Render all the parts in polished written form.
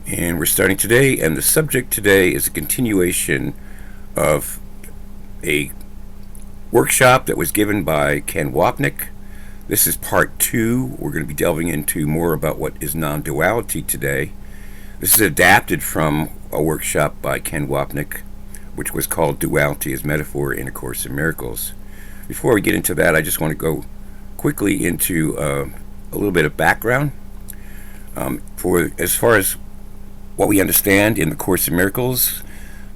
And we're starting today, and the subject today is a continuation of a workshop that was given by Ken Wapnick. This is part two. We're going to be delving into more about what is non-duality today. This is adapted from a workshop by Ken Wapnick, which was called Duality as Metaphor in A Course in Miracles. Before we get into that, I just want to go quickly into a little bit of background. For as far as what we understand in the Course in Miracles,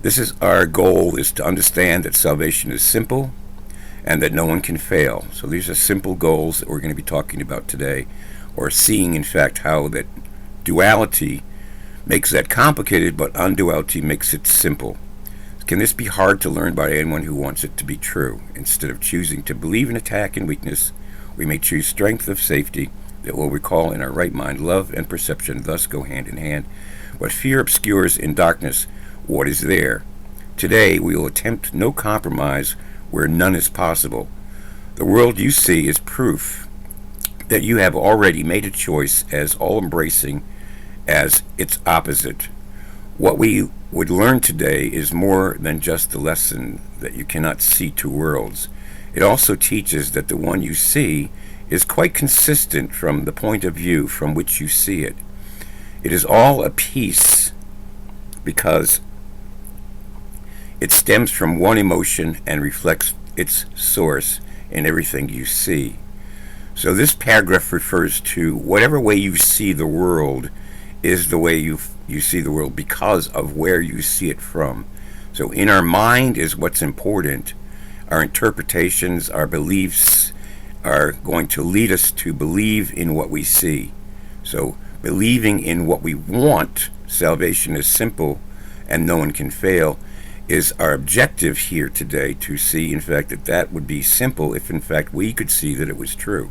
this is our goal, is to understand that salvation is simple and that no one can fail. So these are simple goals that we're going to be talking about today, or seeing, in fact, how that duality makes that complicated, but unduality makes it simple. Can this be hard to learn by anyone who wants it to be true? Instead of choosing to believe in attack and weakness, we may choose strength of safety that will recall in our right mind love and perception, thus go hand in hand. What fear obscures in darkness, what is there? Today we will attempt no compromise where none is possible. The world you see is proof that you have already made a choice as all-embracing as its opposite. What we would learn today is more than just the lesson that you cannot see two worlds. It also teaches that the one you see is quite consistent from the point of view from which you see it. It is all a piece because it stems from one emotion and reflects its source in everything you see. So this paragraph refers to whatever way you see the world is the way you see the world because of where you see it from. So in our mind is what's important. Our interpretations, our beliefs are going to lead us to believe in what we see. So believing in what we want, salvation is simple and no one can fail, is our objective here today, to see, in fact, that that would be simple if, in fact, we could see that it was true.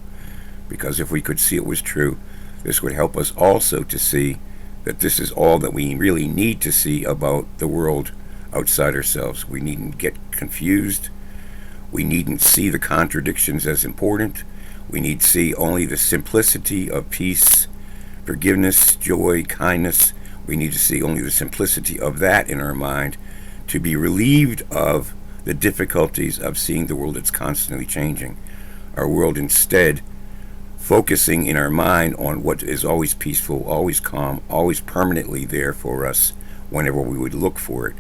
Because if we could see it was true, this would help us also to see that this is all that we really need to see about the world outside ourselves. We needn't get confused. We needn't see the contradictions as important. We need to see only the simplicity of peace, forgiveness, joy, kindness. We need to see only the simplicity of that in our mind to be relieved of the difficulties of seeing the world that's constantly changing. Our world instead focusing in our mind on what is always peaceful, always calm, always permanently there for us whenever we would look for it.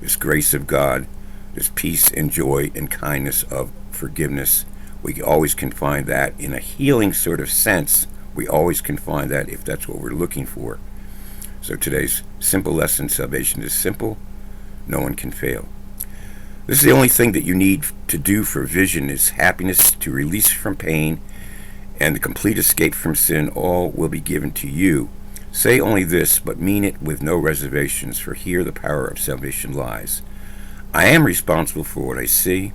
This grace of God, this peace and joy and kindness of forgiveness, we always can find that in a healing sort of sense. We always can find that if that's what we're looking for. So today's simple lesson, salvation is simple, no one can fail. This is the only thing that you need to do for vision is happiness, to release from pain, and the complete escape from sin. All will be given to you. Say only this, but mean it with no reservations, for here the power of salvation lies. I am responsible for what I see.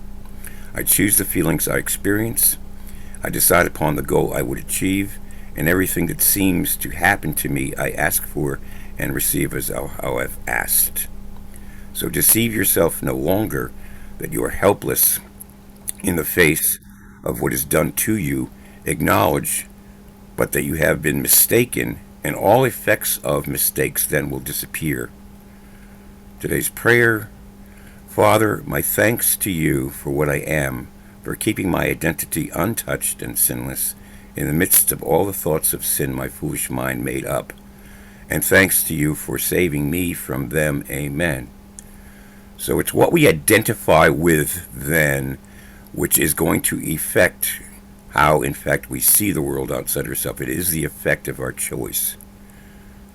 I choose the feelings I experience. I decide upon the goal I would achieve, and everything that seems to happen to me I ask for and receive as how I've asked. So deceive yourself no longer that you are helpless in the face of what is done to you. Acknowledge but that you have been mistaken, and all effects of mistakes then will disappear. Today's prayer: Father, my thanks to you for what I am, for keeping my identity untouched and sinless in the midst of all the thoughts of sin my foolish mind made up. And thanks to you for saving me from them. Amen. So it's what we identify with then, which is going to affect how, in fact, we see the world outside ourselves. It is the effect of our choice.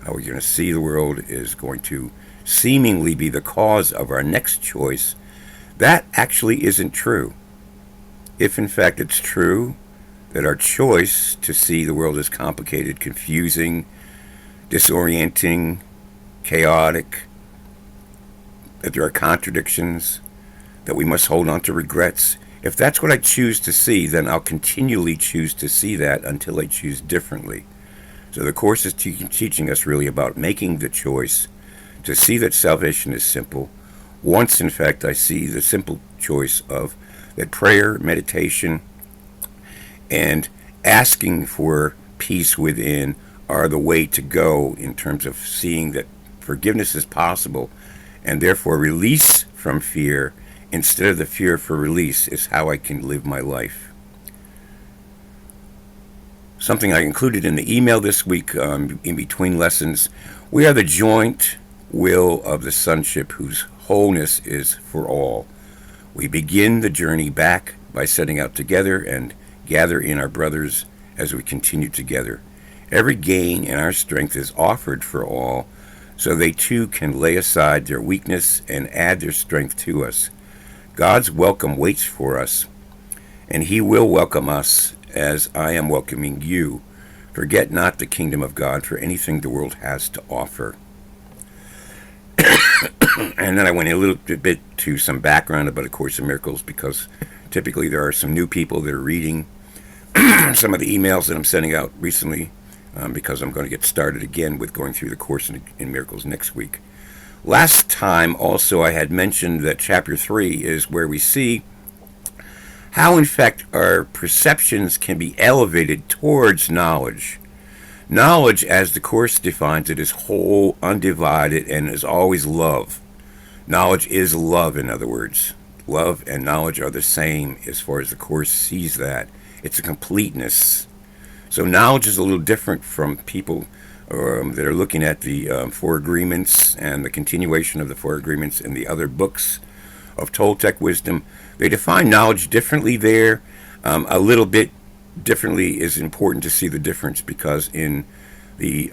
How we're going to see the world is going to seemingly be the cause of our next choice. That actually isn't true. If, in fact, it's true that our choice to see the world as complicated, confusing, disorienting, chaotic, that there are contradictions, that we must hold on to regrets, if that's what I choose to see, then I'll continually choose to see that until I choose differently. So the Course is teaching us really about making the choice to see that salvation is simple. Once, in fact, I see the simple choice of that prayer, meditation, and asking for peace within are the way to go in terms of seeing that forgiveness is possible, and therefore release from fear instead of the fear for release is how I can live my life. Something I included in the email this week, in between lessons, we are the joint will of the sonship whose wholeness is for all. We begin the journey back by setting out together and gather in our brothers as we continue together. Every gain in our strength is offered for all, so they too can lay aside their weakness and add their strength to us. God's welcome waits for us, and He will welcome us as I am welcoming you. Forget not the kingdom of God for anything the world has to offer. And then I went a little bit to some background about A Course in Miracles, because typically there are some new people that are reading some of the emails that I'm sending out recently, because I'm going to get started again with going through the Course in Miracles next week. Last time also I had mentioned that chapter 3 is where we see how in fact our perceptions can be elevated towards knowledge. Knowledge, as the Course defines it, is whole, undivided, and is always love. Knowledge is love, in other words. Love and knowledge are the same as far as the Course sees that. It's a completeness. So knowledge is a little different from people that are looking at the Four Agreements and the continuation of the Four Agreements and the other books of Toltec wisdom. They define knowledge differently there. A little bit differently is important to see the difference, because in the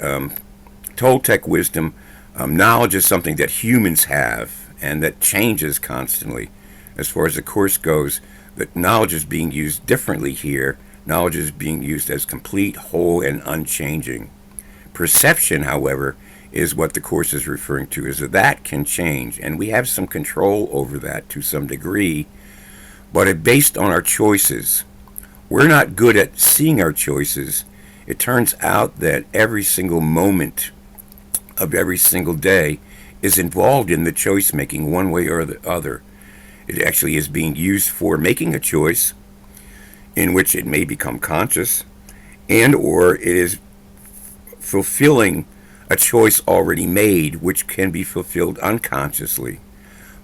Toltec wisdom, knowledge is something that humans have and that changes constantly. As far as the Course goes, that knowledge is being used differently here. Knowledge is being used as complete, whole, and unchanging. Perception, however, is what the Course is referring to, is that can change, and we have some control over that to some degree, but it's based on our choices. We're not good at seeing our choices. It turns out that every single moment of every single day is involved in the choice making one way or the other. It actually is being used for making a choice in which it may become conscious, and or it is fulfilling a choice already made, which can be fulfilled unconsciously.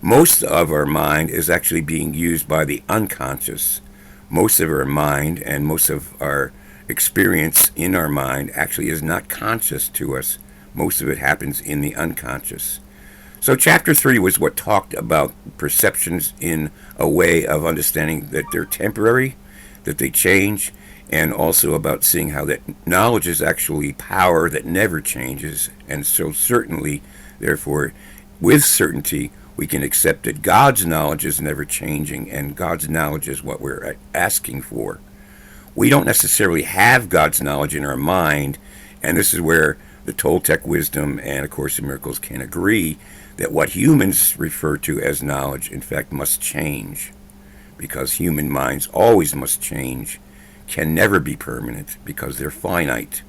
Most of our mind is actually being used by the unconscious. Most of our mind and most of our experience in our mind actually is not conscious to us. Most of it happens in the unconscious. So chapter 3 was what talked about perceptions in a way of understanding that they're temporary, that they change, and also about seeing how that knowledge is actually power that never changes. And so certainly, therefore, with certainty, we can accept that God's knowledge is never changing, and God's knowledge is what we're asking for. We don't necessarily have God's knowledge in our mind, and this is where the Toltec wisdom and A Course in Miracles can agree that what humans refer to as knowledge, in fact, must change, because human minds always must change, can never be permanent, because they're finite.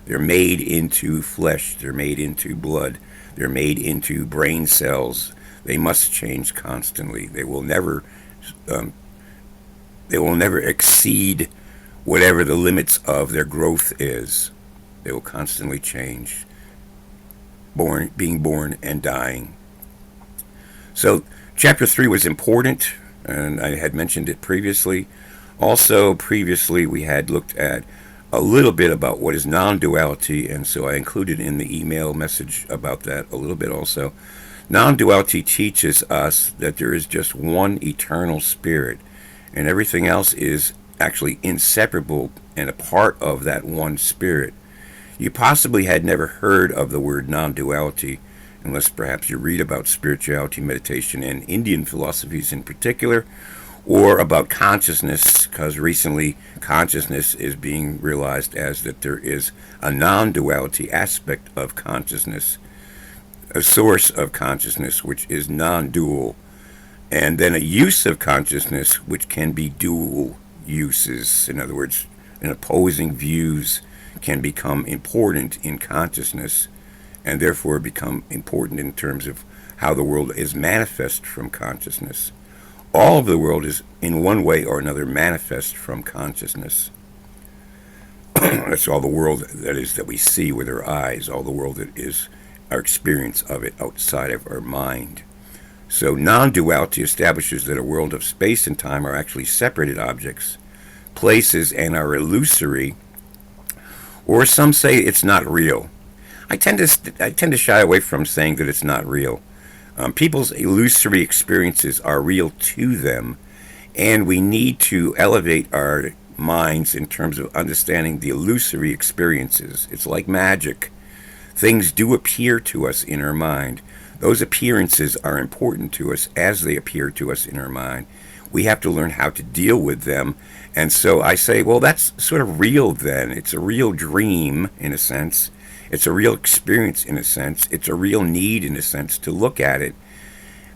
They're made into flesh, they're made into blood, they're made into brain cells. They must change constantly. They will never exceed whatever the limits of their growth is. They will constantly change, being born and dying. So chapter 3 was important, and I had mentioned it previously. Also, previously we had looked at a little bit about what is non-duality, and so I included in the email message about that a little bit also. Non-duality teaches us that there is just one eternal spirit, and everything else is actually inseparable and a part of that one spirit. You possibly had never heard of the word non-duality, unless perhaps you read about spirituality, meditation, and Indian philosophies in particular, or about consciousness, because recently consciousness is being realized as that there is a non-duality aspect of consciousness, a source of consciousness which is non-dual, and then a use of consciousness which can be dual uses. In other words, in opposing views can become important in consciousness, and therefore become important in terms of how the world is manifest from consciousness. All of the world is, in one way or another, manifest from consciousness. That's all the world that is that we see with our eyes, all the world that is our experience of it outside of our mind. So non-duality establishes that a world of space and time are actually separated objects, places, and are illusory, or some say it's not real. I tend to shy away from saying that it's not real. People's illusory experiences are real to them, and we need to elevate our minds in terms of understanding the illusory experiences. It's like magic. Things do appear to us in our mind. Those appearances are important to us as they appear to us in our mind. We have to learn how to deal with them. And so I say, well, that's sort of real then. It's a real dream, in a sense. It's a real experience, in a sense. It's a real need, in a sense, to look at it.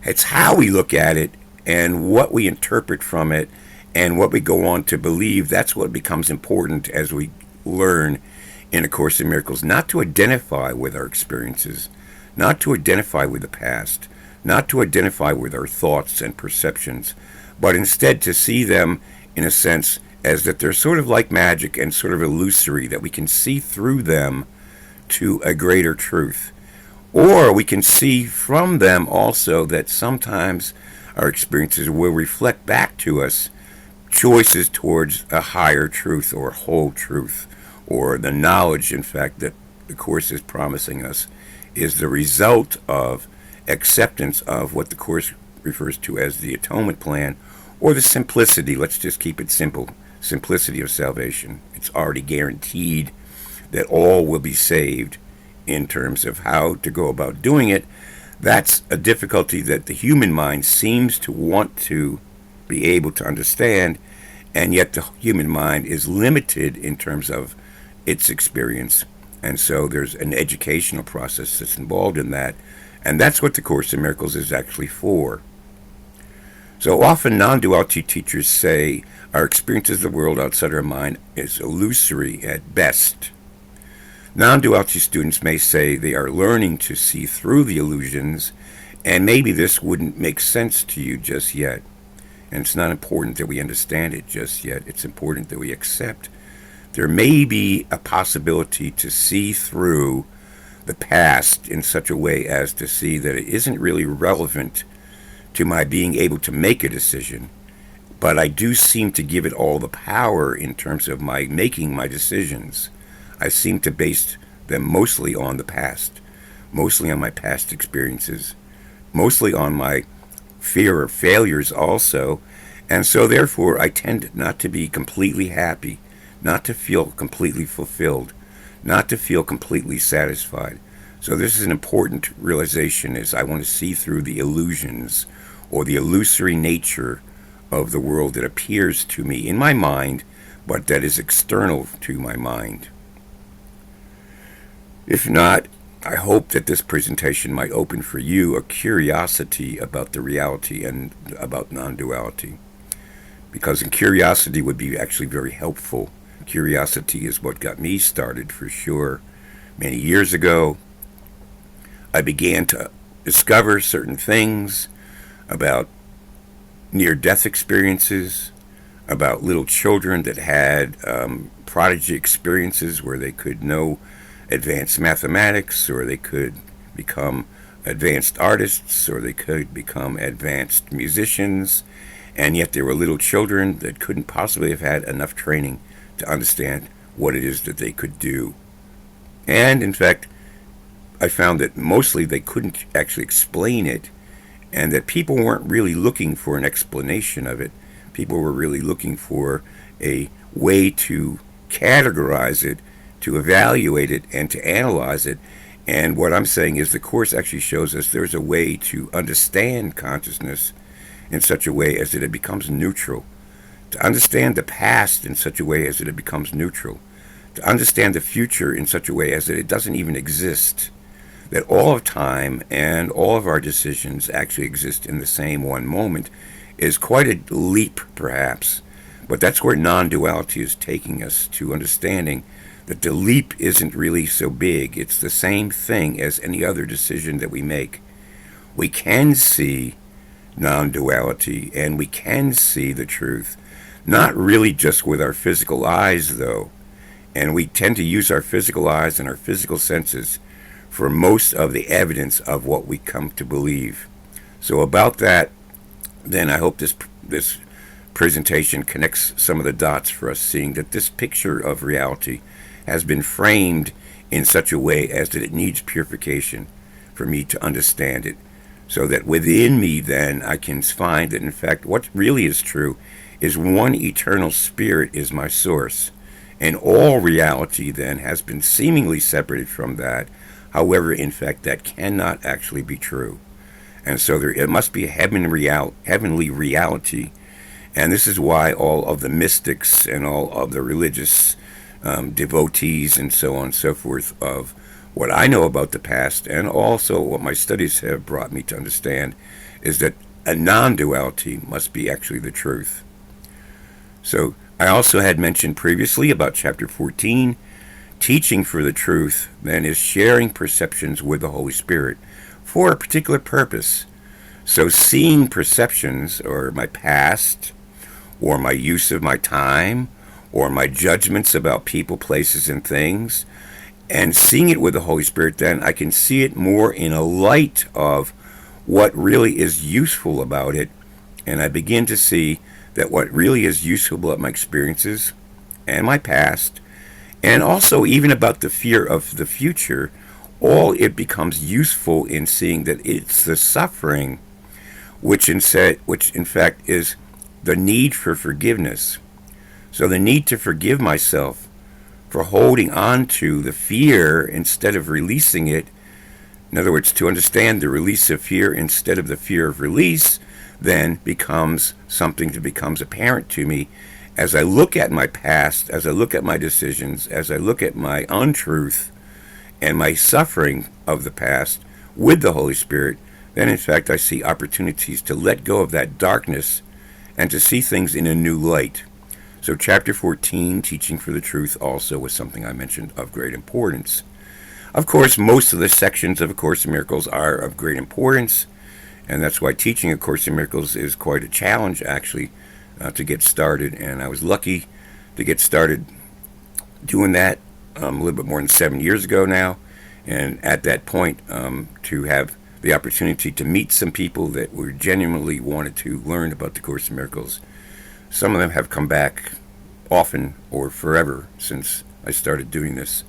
It's how we look at it and what we interpret from it and what we go on to believe. That's what becomes important as we learn in A Course in Miracles. Not to identify with our experiences, not to identify with the past, not to identify with our thoughts and perceptions, but instead to see them, in a sense, as that they're sort of like magic and sort of illusory, that we can see through them to a greater truth. Or we can see from them also that sometimes our experiences will reflect back to us choices towards a higher truth or whole truth, or the knowledge, in fact, that the Course is promising us is the result of acceptance of what the Course refers to as the atonement plan, or the simplicity. Let's just keep it simple. Simplicity of salvation. It's already guaranteed that all will be saved. In terms of how to go about doing it, that's a difficulty that the human mind seems to want to be able to understand, and yet the human mind is limited in terms of its experience. And so there's an educational process that's involved in that, and that's what the Course in Miracles is actually for. So often non-duality teachers say our experiences of the world outside our mind is illusory at best. Non-duality students may say they are learning to see through the illusions, and maybe this wouldn't make sense to you just yet. And it's not important that we understand it just yet. It's important that we accept. There may be a possibility to see through the past in such a way as to see that it isn't really relevant to my being able to make a decision, but I do seem to give it all the power in terms of my making my decisions. I seem to base them mostly on the past, mostly on my past experiences, mostly on my fear of failures also, and so therefore I tend not to be completely happy, not to feel completely fulfilled, not to feel completely satisfied. So this is an important realization, is I want to see through the illusions or the illusory nature of the world that appears to me in my mind, but that is external to my mind. If not, I hope that this presentation might open for you a curiosity about the reality and about non-duality. Because curiosity would be actually very helpful. Curiosity is what got me started for sure. Many years ago, I began to discover certain things about near-death experiences, about little children that had prodigy experiences where they could know advanced mathematics, or they could become advanced artists, or they could become advanced musicians, and yet they were little children that couldn't possibly have had enough training to understand what it is that they could do. And in fact, I found that mostly they couldn't actually explain it, and that people weren't really looking for an explanation of it. People were really looking for a way to categorize it, to evaluate it, and to analyze it. And what I'm saying is the Course actually shows us there's a way to understand consciousness in such a way as that it becomes neutral, to understand the past in such a way as that it becomes neutral, to understand the future in such a way as that it doesn't even exist, that all of time and all of our decisions actually exist in the same one moment, is quite a leap perhaps. But that's where non-duality is taking us, to understanding that the leap isn't really so big. It's the same thing as any other decision that we make. We can see non-duality, and we can see the truth, not really just with our physical eyes though. And we tend to use our physical eyes and our physical senses for most of the evidence of what we come to believe. So about that, then I hope this presentation connects some of the dots for us, seeing that this picture of reality has been framed in such a way as that it needs purification for me to understand it, so that within me then I can find that in fact what really is true is one eternal spirit is my source, and all reality then has been seemingly separated from that. However, in fact, that cannot actually be true. And so it must be a heavenly reality. And this is why all of the mystics and all of the religious devotees and so on and so forth of what I know about the past, and also what my studies have brought me to understand, is that a non-duality must be actually the truth. So I also had mentioned previously about chapter 14, teaching for the truth then is sharing perceptions with the Holy Spirit for a particular purpose. So seeing perceptions, or my past, or my use of my time, or my judgments about people, places, and things, and seeing it with the Holy Spirit, then I can see it more in a light of what really is useful about it, and I begin to see that what really is useful about my experiences and my past, and also even about the fear of the future, all it becomes useful in seeing that it's the suffering which in fact is the need for forgiveness. So the need to forgive myself for holding on to the fear instead of releasing it. In other words, to understand the release of fear instead of the fear of release then becomes something that becomes apparent to me as I look at my past, as I look at my decisions, as I look at my untruth and my suffering of the past with the Holy Spirit. Then in fact I see opportunities to let go of that darkness and to see things in a new light. So chapter 14, teaching for the truth, also was something I mentioned of great importance. Of course, most of the sections of A Course in Miracles are of great importance, and that's why teaching A Course in Miracles is quite a challenge, actually, to get started. And I was lucky to get started doing that a little bit more than 7 years ago now, and at that point to have the opportunity to meet some people that were genuinely wanted to learn about the Course in Miracles. Some of them have come back often or forever since I started doing this,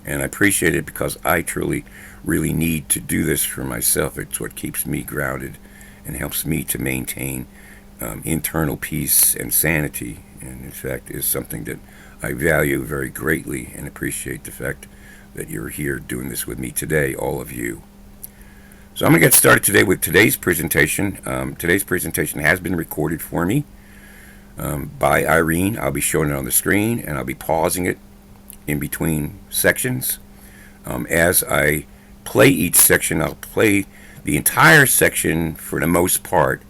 and I appreciate it because I truly really need to do this for myself. It's what keeps me grounded and helps me to maintain internal peace and sanity, and in fact is something that I value very greatly and appreciate the fact that you're here doing this with me today, all of you. So I'm going to get started today with today's presentation. Today's presentation has been recorded for me by Irene. I'll be showing it on the screen, and I'll be pausing it in between sections. As I play each section, I'll play the entire section for the most part.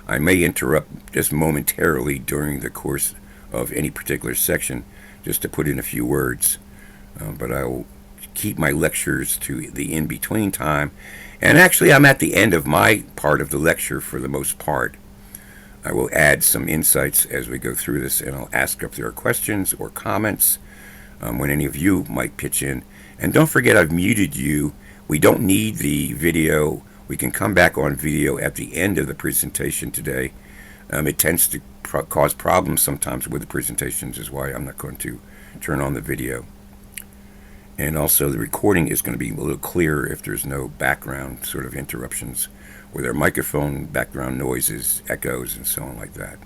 I may interrupt just momentarily during the course of any particular section just to put in a few words, but I will keep my lectures to the in-between time. And actually, I'm at the end of my part of the lecture for the most part. I will add some insights as we go through this, and I'll ask if there are questions or comments when any of you might pitch in. And don't forget, I've muted you. We don't need the video. We can come back on video at the end of the presentation today. It tends to cause problems sometimes with the presentations, is why I'm not going to turn on the video. And also the recording is going to be a little clearer if there's no background sort of interruptions, or there are microphone background noises, echoes, and so on like that.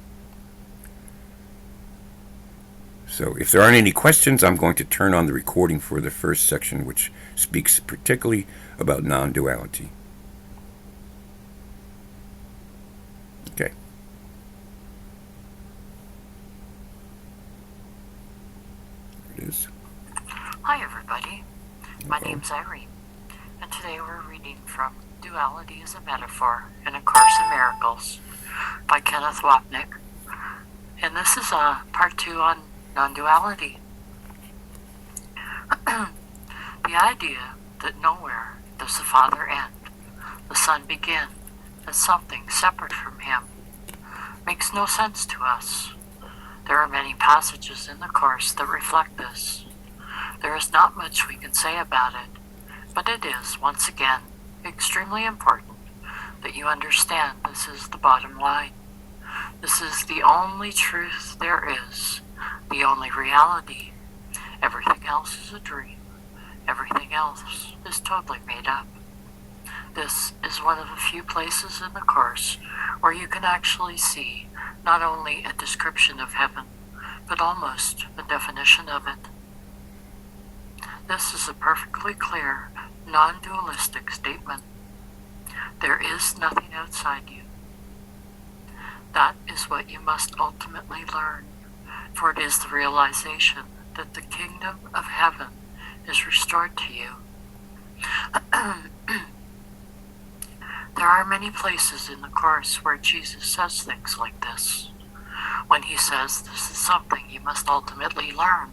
So if there aren't any questions, I'm going to turn on the recording for the first section, which speaks particularly about non-duality. Okay. There it is. Hi everybody, my name's Irene, and today we're reading from Duality as a Metaphor in A Course in Miracles by Kenneth Wapnick, and this is part 2 on non-duality. The idea that nowhere does the Father end, the Son begin, as something separate from Him, makes no sense to us. There are many passages in the Course that reflect this. There is not much we can say about it, but it is, once again, extremely important that you understand this is the bottom line. This is the only truth there is, the only reality. Everything else is a dream. Everything else is totally made up. This is one of the few places in the Course where you can actually see not only a description of heaven, but almost a definition of it. This is a perfectly clear, non-dualistic statement. There is nothing outside you. That is what you must ultimately learn, for it is the realization that the kingdom of heaven is restored to you. There are many places in the Course where Jesus says things like this. When he says this is something you must ultimately learn,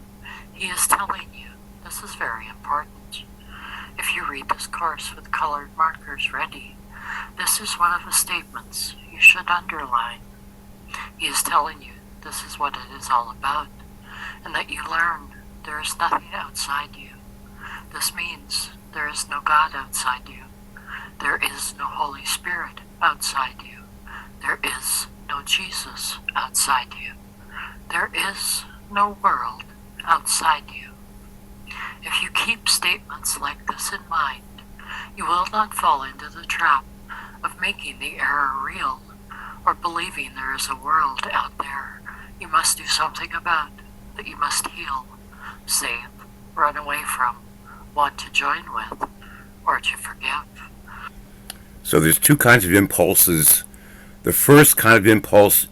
he is telling you this is very important. If you read this Course with colored markers ready, this is one of the statements you should underline. He is telling you this is what it is all about, and that you learn there is nothing outside you. This means there is no God outside you. There is no Holy Spirit outside you. There is no Jesus outside you. There is no world outside you. If you keep statements like this in mind, you will not fall into the trap of making the error real or believing there is a world out there you must do something about, that you must heal, save, run away from, want to join with, or to forgive. So there's two kinds of impulses. The first kind of impulse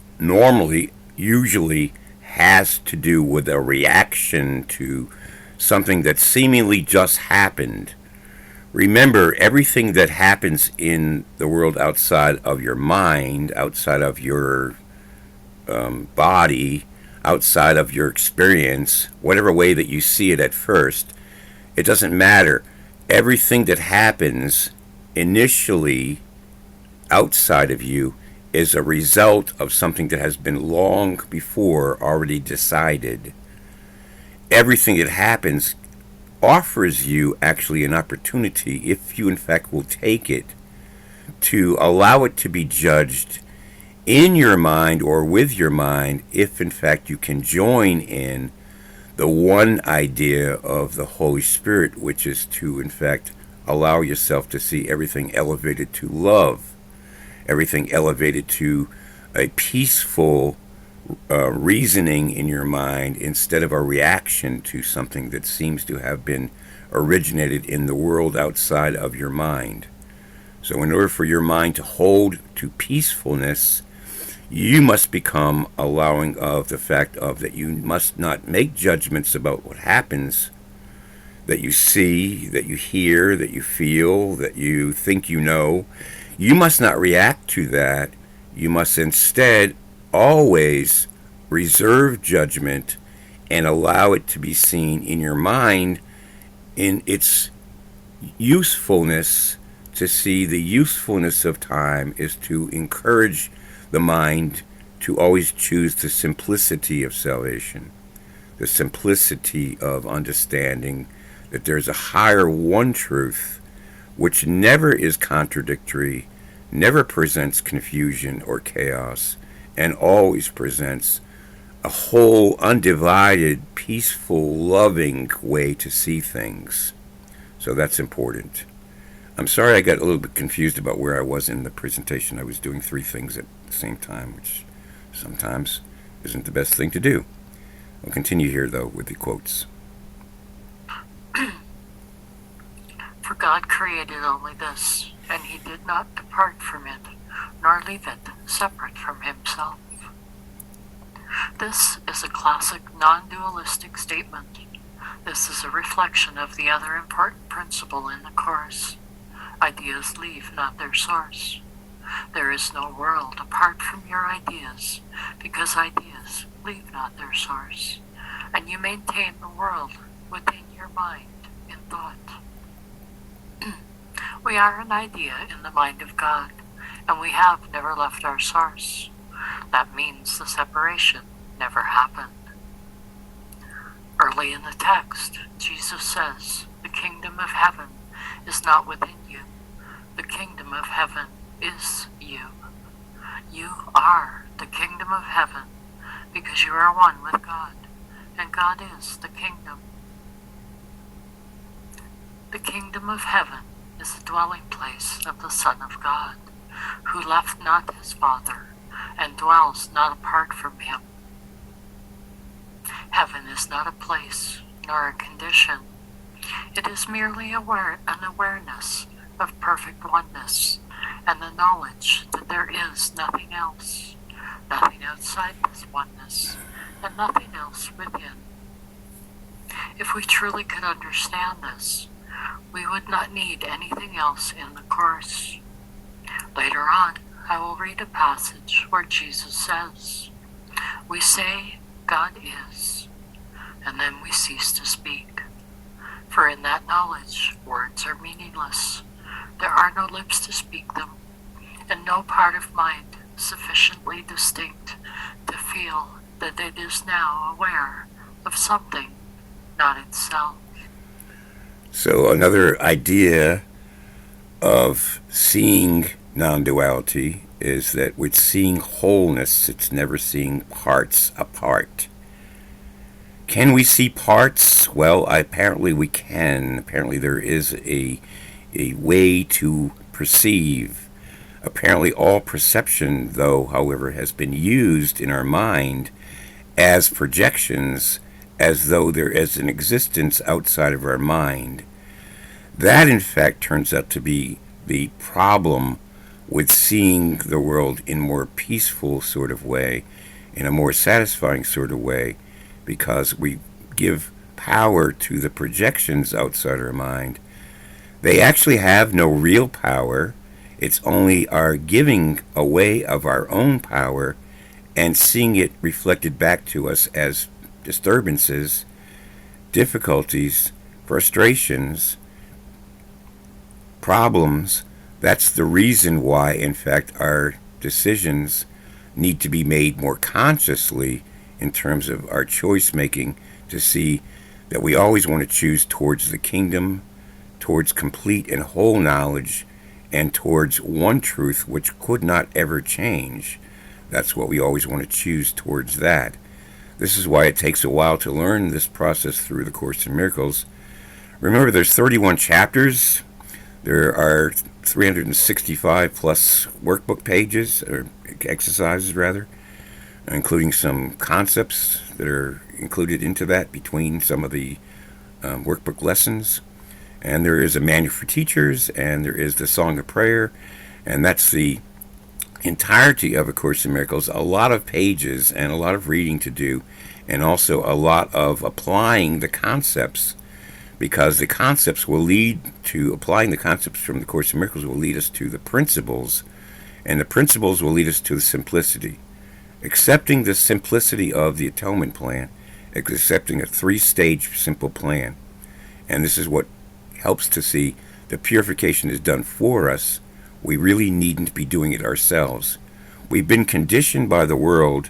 usually has to do with a reaction to something that seemingly just happened. Remember, everything that happens in the world outside of your mind, outside of your body, outside of your experience, whatever way that you see it at first, it doesn't matter. Everything that happens initially outside of you is a result of something that has been long before already decided. Everything that happens offers you actually an opportunity, if you in fact will take it, to allow it to be judged in your mind or with your mind, if in fact you can join in the one idea of the Holy Spirit, which is to in fact allow yourself to see everything elevated to love, everything elevated to a peaceful reasoning in your mind instead of a reaction to something that seems to have been originated in the world outside of your mind. So in order for your mind to hold to peacefulness, you must become allowing of the fact of that you must not make judgments about what happens, that you see, that you hear, that you feel, that you think you know. You must not react to that. You must instead always reserve judgment and allow it to be seen in your mind in its usefulness. To see the usefulness of time is to encourage the mind to always choose the simplicity of salvation, the simplicity of understanding that there's a higher one truth which never is contradictory, never presents confusion or chaos, and always presents a whole, undivided, peaceful, loving way to see things. So that's important. I'm sorry I got a little bit confused about where I was in the presentation. I was doing three things at the same time, which sometimes isn't the best thing to do. I'll continue here, though, with the quotes. For God created only this, and he did not depart from it, nor leave it separate from himself. This is a classic non-dualistic statement. This is a reflection of the other important principle in the Course. Ideas leave not their source. There is no world apart from your ideas, because ideas leave not their source, and you maintain the world within your mind in thought. We are an idea in the mind of God, and we have never left our source. That means the separation never happened. Early in the text, Jesus says, "The kingdom of heaven is not within you. The kingdom of heaven is you." You are the kingdom of heaven because you are one with God, and God is the kingdom. The kingdom of heaven is the dwelling place of the Son of God, who left not his Father and dwells not apart from him. Heaven is not a place nor a condition. It is merely an awareness of perfect oneness and the knowledge that there is nothing else, nothing outside this oneness, and nothing else within. If we truly could understand this, we would not need anything else in the course. Later on, I will read a passage where Jesus says, "We say God is, and then we cease to speak. For in that knowledge, words are meaningless. There are no lips to speak them, and no part of mind sufficiently distinct to feel that it is now aware of something not itself." So another idea of seeing non-duality is that with seeing wholeness, it's never seeing parts apart. Can we see parts? Well, apparently we can. Apparently there is a way to perceive. Apparently all perception, though, however, has been used in our mind as projections, as though there is an existence outside of our mind. That, in fact, turns out to be the problem with seeing the world in a more peaceful sort of way, in a more satisfying sort of way, because we give power to the projections outside our mind. They actually have no real power. It's only our giving away of our own power and seeing it reflected back to us as disturbances, difficulties, frustrations, problems. That's the reason why, in fact, our decisions need to be made more consciously in terms of our choice making, to see that we always want to choose towards the kingdom, towards complete and whole knowledge, and towards one truth which could not ever change. That's what we always want to choose towards that. This is why it takes a while to learn this process through the Course in Miracles. Remember, there's 31 chapters. There are 365 plus workbook pages, or exercises rather, including some concepts that are included into that between some of the workbook lessons. And there is a manual for teachers, and there is the Song of Prayer, and that's the entirety of A Course in Miracles. A lot of pages and a lot of reading to do, and also a lot of applying the concepts, because the concepts will lead to, applying the concepts from the Course in Miracles will lead us to the principles, and the principles will lead us to the simplicity. Accepting the simplicity of the atonement plan, accepting a 3-stage simple plan. And this is what helps to see the purification is done for us. We really needn't be doing it ourselves. We've been conditioned by the world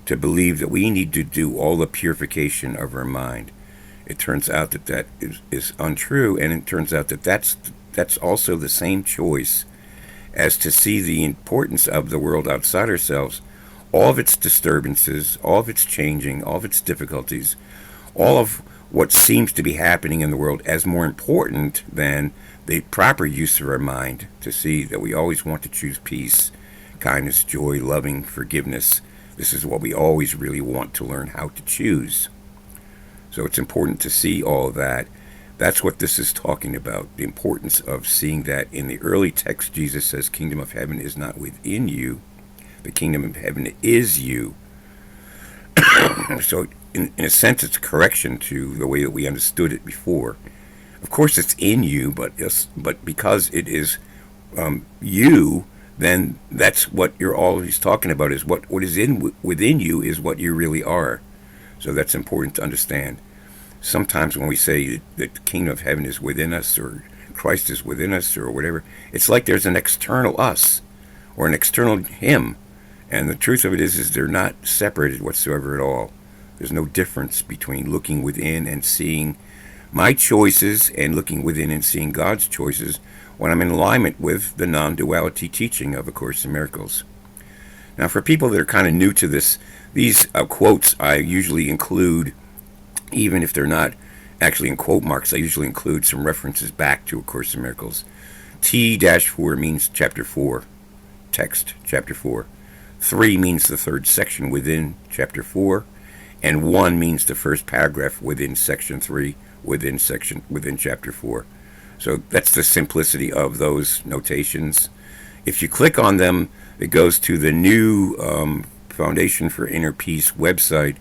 to believe that we need to do all the purification of our mind. It turns out that that is untrue, and it turns out that that's also the same choice as to see the importance of the world outside ourselves, all of its disturbances, all of its changing, all of its difficulties, all of what seems to be happening in the world as more important than the proper use of our mind, to see that we always want to choose peace, kindness, joy, loving, forgiveness. This is what we always really want to learn how to choose. So it's important to see all of that. That's what this is talking about, the importance of seeing that. In the early text, Jesus says, "Kingdom of heaven is not within you. The kingdom of heaven is you." So in a sense, it's a correction to the way that we understood it before. Of course, it's in you, but because it is you, then that's what you're always talking about, is what is within you is what you really are. So that's important to understand. Sometimes when we say that the kingdom of heaven is within us, or Christ is within us, or whatever, it's like there's an external us or an external him. And the truth of it is they're not separated whatsoever at all. There's no difference between looking within and seeing my choices and looking within and seeing God's choices when I'm in alignment with the non-duality teaching of A Course in Miracles. Now, for people that are kind of new to this, these quotes I usually include, even if they're not actually in quote marks, I usually include some references back to A Course in Miracles. T-4 means chapter 4, text, chapter 4. 3 means the third section within chapter 4. And 1 means the first paragraph within section 3, within chapter 4. So that's the simplicity of those notations. If you click on them, it goes to the new Foundation for Inner Peace website,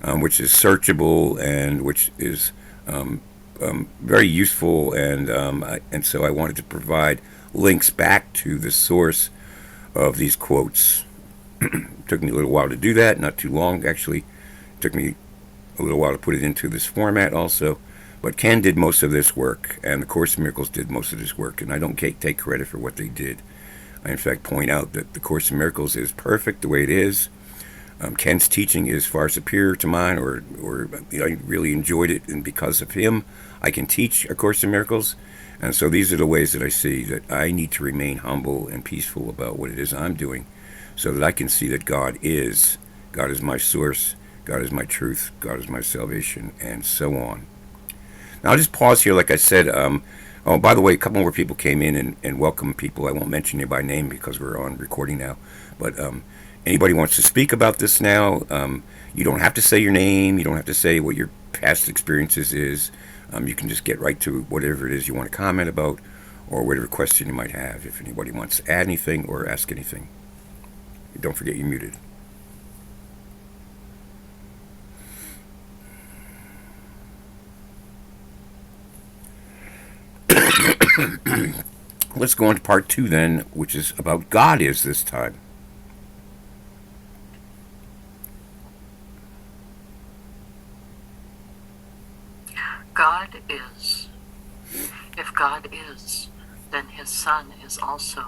which is searchable and which is very useful. And so I wanted to provide links back to the source of these quotes. It took me a little while to do that, not too long actually. It took me a little while to put it into this format also. But Ken did most of this work, and the Course in Miracles did most of this work, and I don't take credit for what they did. I, in fact, point out that the Course in Miracles is perfect the way it is. Ken's teaching is far superior to mine, or I really enjoyed it, and because of him, I can teach A Course in Miracles. And so these are the ways that I see that I need to remain humble and peaceful about what it is I'm doing, so that I can see that God is my source, God is my truth, God is my salvation, and so on. Now, I'll just pause here, like I said. Oh, by the way, a couple more people came in and welcome people. I won't mention you by name because we're on recording now. But anybody wants to speak about this now, you don't have to say your name. You don't have to say what your past experiences is. You can just get right to whatever it is you want to comment about or whatever question you might have. If anybody wants to add anything or ask anything. Don't forget you're muted. Let's go on to part 2 then, which is about God is this time. God is. If God is, then his Son is also,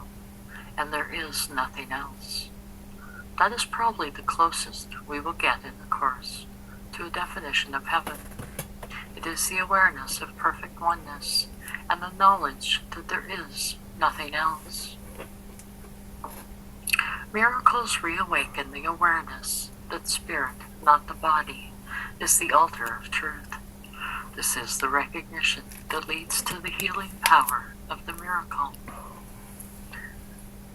and there is nothing else. That is probably the closest we will get in the Course to a definition of heaven. It is the awareness of perfect oneness and the knowledge that there is nothing else. Miracles reawaken the awareness that spirit, not the body, is the altar of truth. This is the recognition that leads to the healing power of the miracle.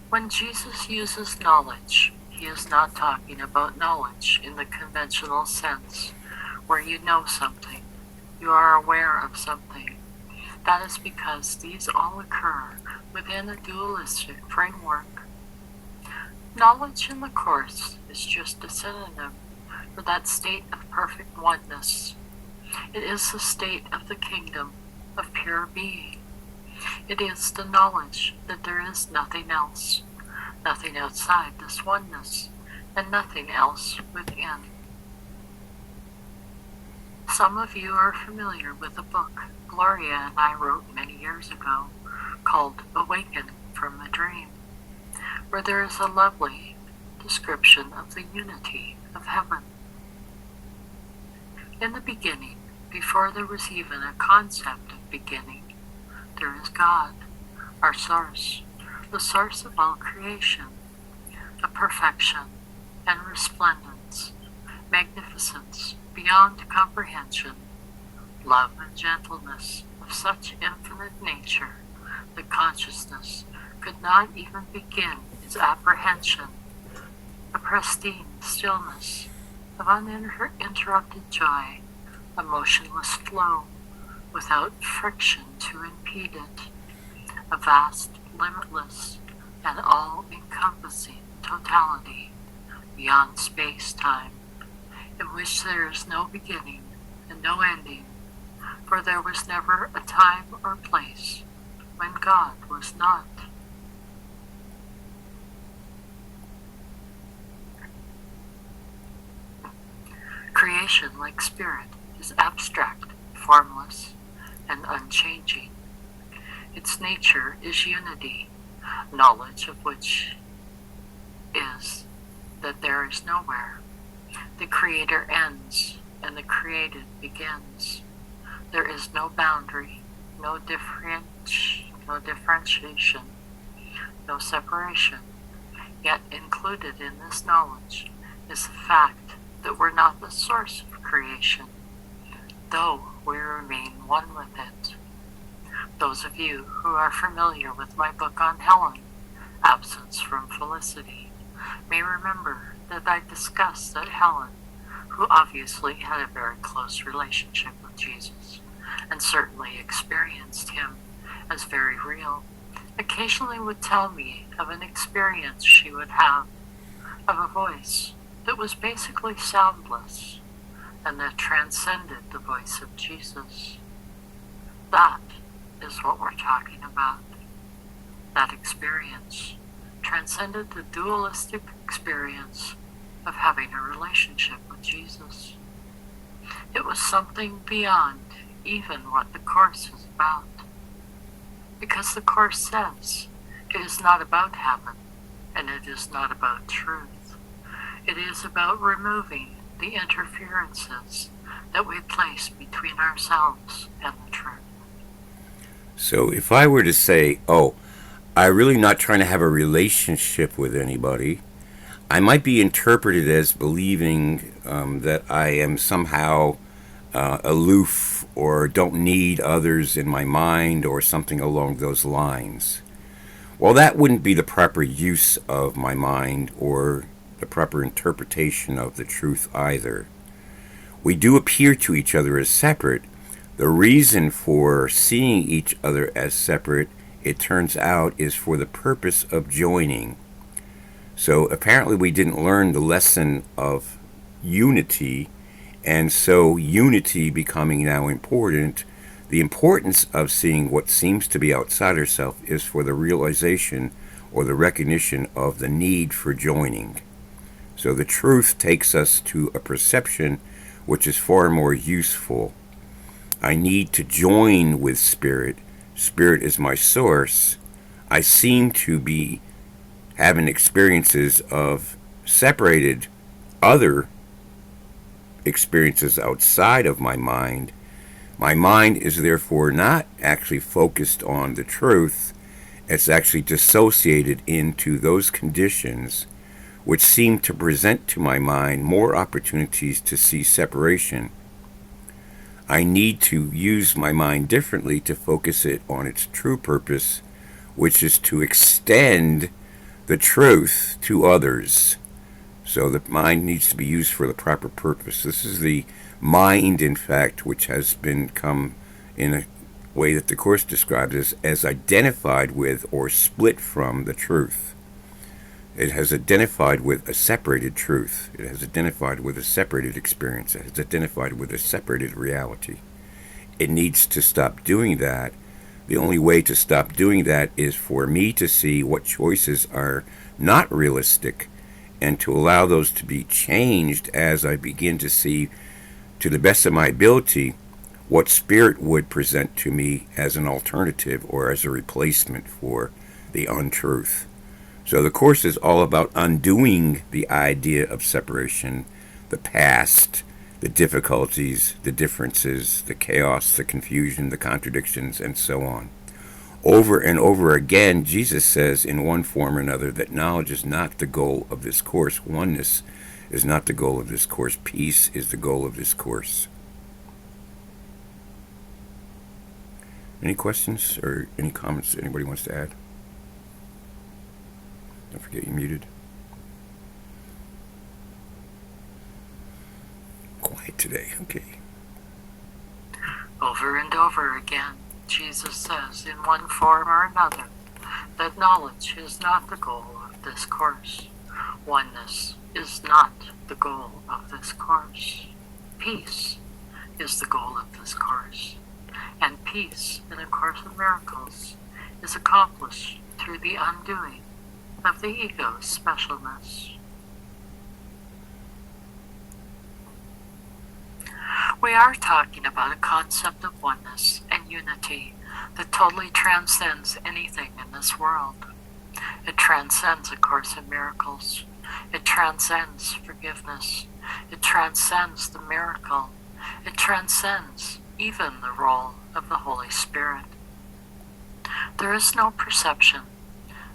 When Jesus uses knowledge, he is not talking about knowledge in the conventional sense, where you know something, you are aware of something. That is because these all occur within a dualistic framework. Knowledge in the Course is just a synonym for that state of perfect oneness. It is the state of the kingdom of pure being. It is the knowledge that there is nothing else, nothing outside this oneness, and nothing else within. Some of you are familiar with a book Gloria and I wrote many years ago called Awaken from a Dream, where there is a lovely description of the unity of heaven. In the beginning, before there was even a concept of beginning, there is God, our source, the source of all creation, a perfection and resplendence, magnificence beyond comprehension, love and gentleness of such infinite nature that consciousness could not even begin its apprehension, a pristine stillness of uninterrupted joy, a motionless flow without friction to impede it, a vast, limitless, and all-encompassing totality beyond space-time, in which there is no beginning and no ending, for there was never a time or place when God was not. Creation, like spirit, is abstract, formless, and unchanging. Its nature is unity, knowledge of which is that there is nowhere, The Creator ends and the created begins. There is no boundary, no differentiation, no separation. Yet included in this knowledge is the fact that we're not the source of creation, though we remain one with it. Those of you who are familiar with my book on Helen, Absence from Felicity, may remember that I discussed that Helen, who obviously had a very close relationship with Jesus and certainly experienced him as very real, occasionally would tell me of an experience she would have of a voice that was basically soundless and that transcended the voice of Jesus. That is what we're talking about. That experience transcended the dualistic experience of having a relationship with Jesus. It was something beyond even what the Course is about. Because the Course says it is not about heaven and it is not about truth. It is about removing the interferences that we place between ourselves and the truth. So if I were to say, oh, I'm really not trying to have a relationship with anybody, I might be interpreted as believing that I am somehow aloof or don't need others in my mind or something along those lines. Well, that wouldn't be the proper use of my mind or the proper interpretation of the truth either. We do appear to each other as separate. The reason for seeing each other as separate, it turns out, is for the purpose of joining. So apparently we didn't learn the lesson of unity, and so unity becoming now important, the importance of seeing what seems to be outside ourselves is for the realization or the recognition of the need for joining. So the truth takes us to a perception which is far more useful. I need to join with Spirit. Spirit is my source. I seem to be having experiences of separated other experiences outside of my mind. My mind is therefore not actually focused on the truth. It's actually dissociated into those conditions which seem to present to my mind more opportunities to see separation. I need to use my mind differently to focus it on its true purpose, which is to extend the truth to others. So the mind needs to be used for the proper purpose. This is the mind, in fact, which has become, in a way that the Course describes as identified with or split from the truth. It has identified with a separated truth. It has identified with a separated experience. It has identified with a separated reality. It needs to stop doing that. The only way to stop doing that is for me to see what choices are not realistic and to allow those to be changed as I begin to see, to the best of my ability, what Spirit would present to me as an alternative or as a replacement for the untruth. So the Course is all about undoing the idea of separation, the past, the difficulties, the differences, the chaos, the confusion, the contradictions, and so on. Over and over again, Jesus says in one form or another that knowledge is not the goal of this Course. Oneness is not the goal of this Course. Peace is the goal of this Course. Any questions or any comments anybody wants to add? Don't forget you're muted. Quiet today, okay. Over and over again, Jesus says in one form or another that knowledge is not the goal of this Course. Oneness is not the goal of this Course. Peace is the goal of this Course. And peace in A Course in Miracles is accomplished through the undoing of the ego's specialness. We are talking about a concept of oneness and unity that totally transcends anything in this world. It transcends A Course in Miracles, It transcends forgiveness. It transcends the miracle. It transcends even the role of the Holy Spirit. There is no perception,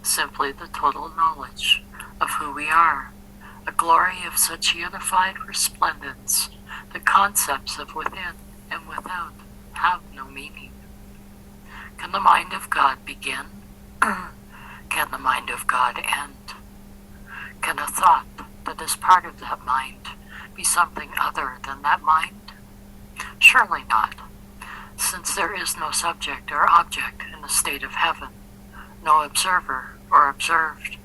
simply the total knowledge of who we are, a glory of such unified resplendence that concepts of within and without have no meaning. Can the mind of God begin? Can the mind of God end? Can a thought that is part of that mind be something other than that mind? Surely not, since there is no subject or object in the state of heaven, no observer or observed.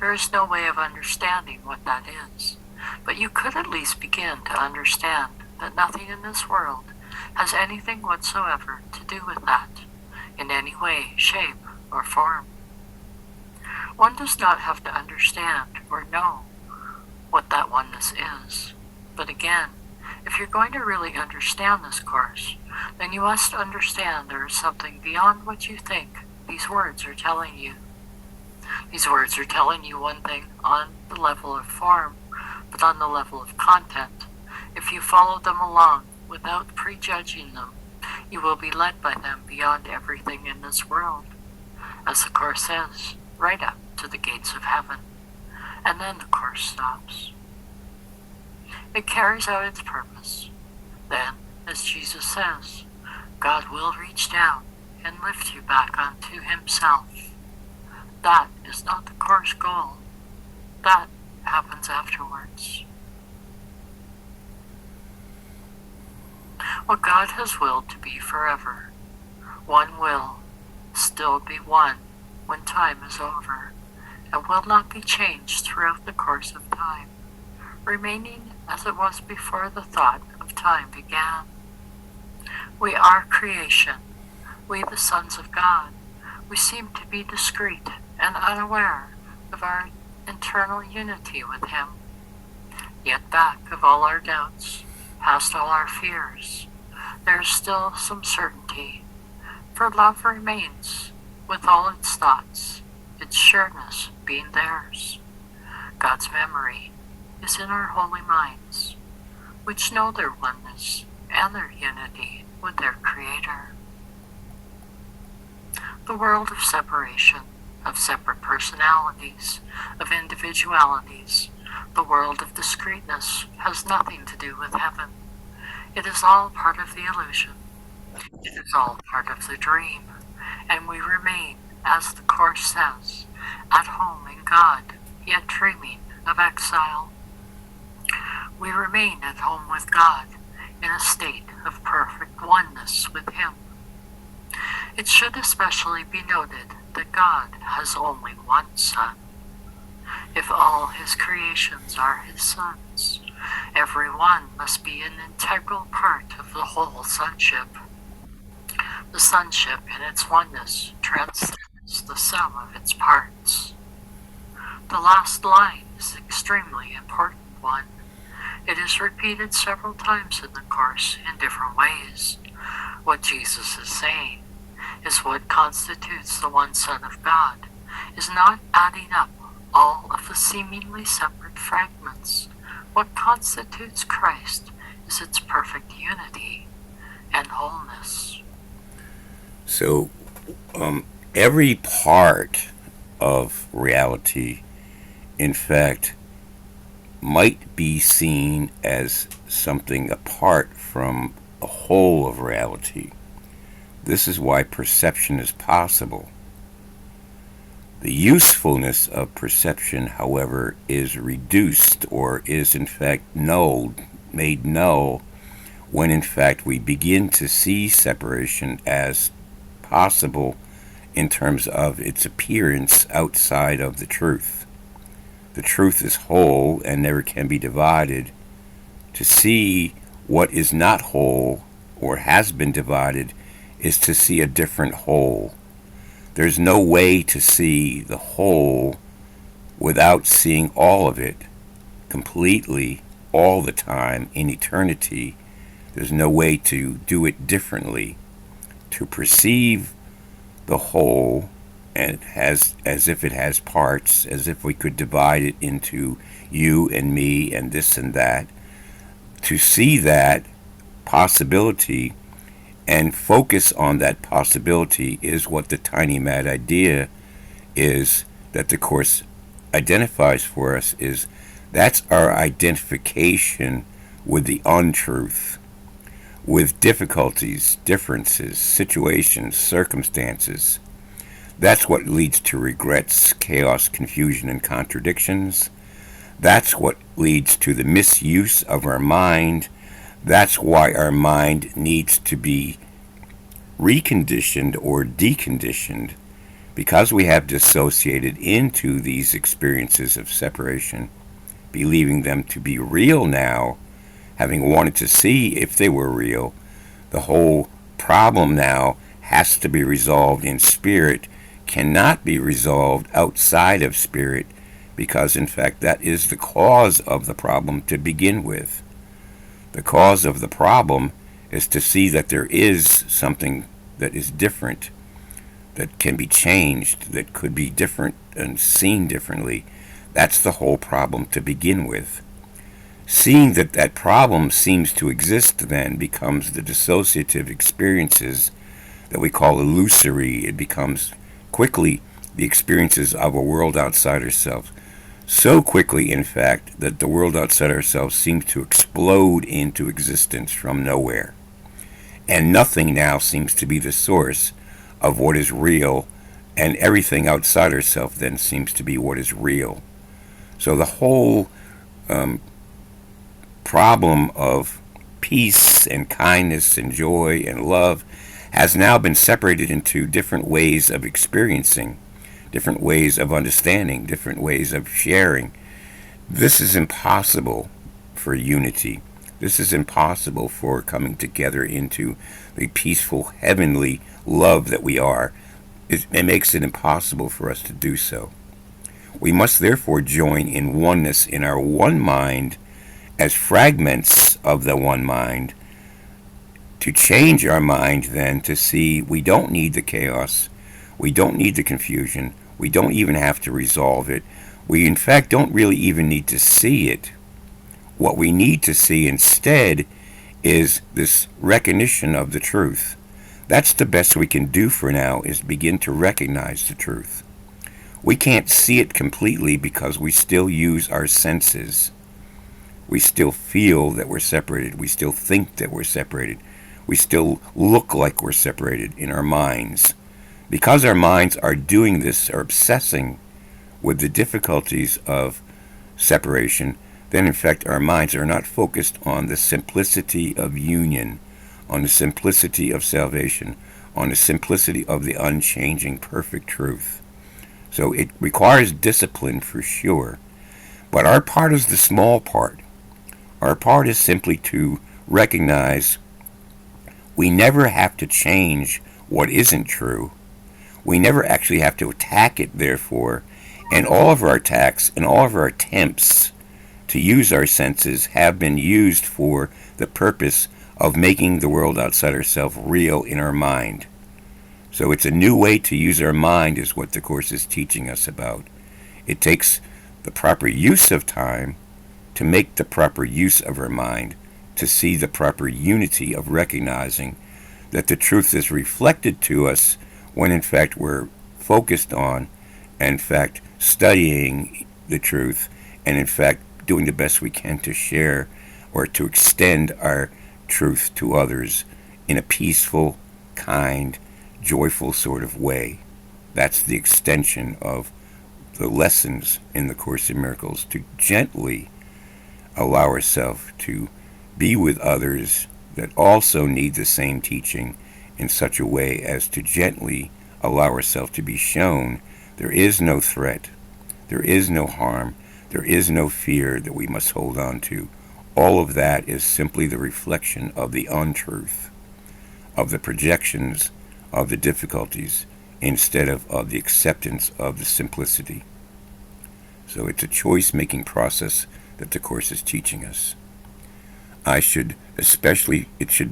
There is no way of understanding what that is, but you could at least begin to understand that nothing in this world has anything whatsoever to do with that, in any way, shape, or form. One does not have to understand or know what that oneness is. But again, if you're going to really understand this course, then you must understand there is something beyond what you think these words are telling you. These words are telling you one thing on the level of form, but on the level of content, if you follow them along without prejudging them, you will be led by them beyond everything in this world, as the Course says, right up to the gates of heaven. And then the Course stops. It carries out its purpose. Then, as Jesus says, God will reach down and lift you back onto Himself. That is not the Course goal. That happens afterwards. What God has willed to be forever, one will still be one when time is over, and will not be changed throughout the course of time, remaining as it was before the thought of time began. We are creation, we the sons of God. We seem to be discreet and unaware of our internal unity with Him. Yet back of all our doubts, past all our fears, there is still some certainty, for love remains with all its thoughts, its sureness being theirs. God's memory is in our holy minds, which know their oneness and their unity with their Creator. The world of separation, of separate personalities, of individualities, the world of discreteness has nothing to do with heaven. It is all part of the illusion. It is all part of the dream, and we remain, as the Course says, at home in God, yet dreaming of exile. We remain at home with God, in a state of perfect oneness with Him. It should especially be noted that God has only one Son. If all His creations are His sons, every one must be an integral part of the whole sonship. The sonship in its oneness transcends the sum of its parts. The last line is an extremely important one. It is repeated several times in the Course in different ways. What Jesus is saying is what constitutes the one Son of God is not adding up all of the seemingly separate fragments. What constitutes Christ is its perfect unity and wholeness. So, every part of reality, in fact, might be seen as something apart from the whole of reality. This is why perception is possible. The usefulness of perception, however, is reduced or is in fact made null when in fact we begin to see separation as possible in terms of its appearance outside of the truth. The truth is whole and never can be divided. To see what is not whole or has been divided is to see a different whole. There's no way to see the whole without seeing all of it completely all the time in eternity. There's no way to do it differently. To perceive the whole and as if it has parts, as if we could divide it into you and me and this and that. To see that possibility and focus on that possibility is what the tiny mad idea is that the Course identifies for us. Is that's our identification with the untruth, with difficulties, differences, situations, circumstances. That's what leads to regrets, chaos, confusion, and contradictions. That's what leads to the misuse of our mind. That's why our mind needs to be reconditioned or deconditioned, because we have dissociated into these experiences of separation, believing them to be real now, having wanted to see if they were real. The whole problem now has to be resolved in spirit, cannot be resolved outside of spirit, because in fact that is the cause of the problem to begin with. The cause of the problem is to see that there is something that is different, that can be changed, that could be different and seen differently. That's the whole problem to begin with. Seeing that that problem seems to exist then becomes the dissociative experiences that we call illusory. It becomes quickly the experiences of a world outside ourselves. So quickly, in fact, that the world outside ourselves seems to explode into existence from nowhere. And nothing now seems to be the source of what is real, and everything outside ourselves then seems to be what is real. So the whole problem of peace and kindness and joy and love has now been separated into different ways of experiencing, different ways of understanding, different ways of sharing. This is impossible for unity. This is impossible for coming together into the peaceful, heavenly love that we are. It makes it impossible for us to do so. We must therefore join in oneness in our one mind as fragments of the one mind, to change our mind then to see we don't need the chaos, we don't need the confusion, we don't even have to resolve it. We in fact don't really even need to see it. What we need to see instead is this recognition of the truth. That's the best we can do for now, is begin to recognize the truth. We can't see it completely because we still use our senses. We still feel that we're separated. We still think that we're separated. We still look like we're separated in our minds. Because our minds are doing this, are obsessing with the difficulties of separation, then in fact our minds are not focused on the simplicity of union, on the simplicity of salvation, on the simplicity of the unchanging perfect truth. So it requires discipline for sure. But our part is the small part. Our part is simply to recognize we never have to change what isn't true. We never actually have to attack it, therefore. And all of our attacks and all of our attempts to use our senses have been used for the purpose of making the world outside ourselves real in our mind. So it's a new way to use our mind is what the Course is teaching us about. It takes the proper use of time to make the proper use of our mind, to see the proper unity of recognizing that the truth is reflected to us when in fact we're focused on, and in fact studying the truth, and in fact doing the best we can to share or to extend our truth to others in a peaceful, kind, joyful sort of way. That's the extension of the lessons in the Course in Miracles, to gently allow ourselves to be with others that also need the same teaching in such a way as to gently allow ourselves to be shown there is no threat, there is no harm, there is no fear that we must hold on to. All of that is simply the reflection of the untruth, of the projections, of the difficulties, instead of the acceptance of the simplicity. So it's a choice-making process that the Course is teaching us. It should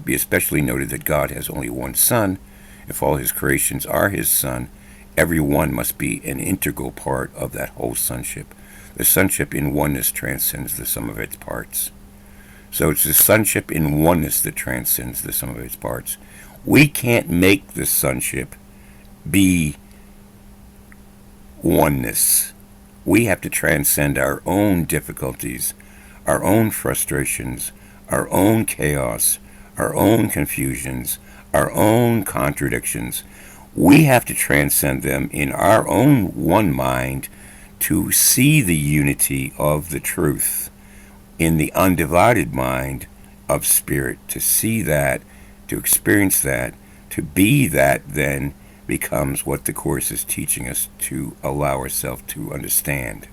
be especially noted that God has only one Son. If all His creations are His Son, every one must be an integral part of that whole sonship. The sonship in oneness transcends the sum of its parts. So it's the sonship in oneness that transcends the sum of its parts. We can't make the sonship be oneness. We have to transcend our own difficulties, our own frustrations, our own chaos, our own confusions, our own contradictions. We have to transcend them in our own one mind to see the unity of the truth in the undivided mind of spirit, to see that, to experience that, to be that then becomes what the Course is teaching us to allow ourselves to understand,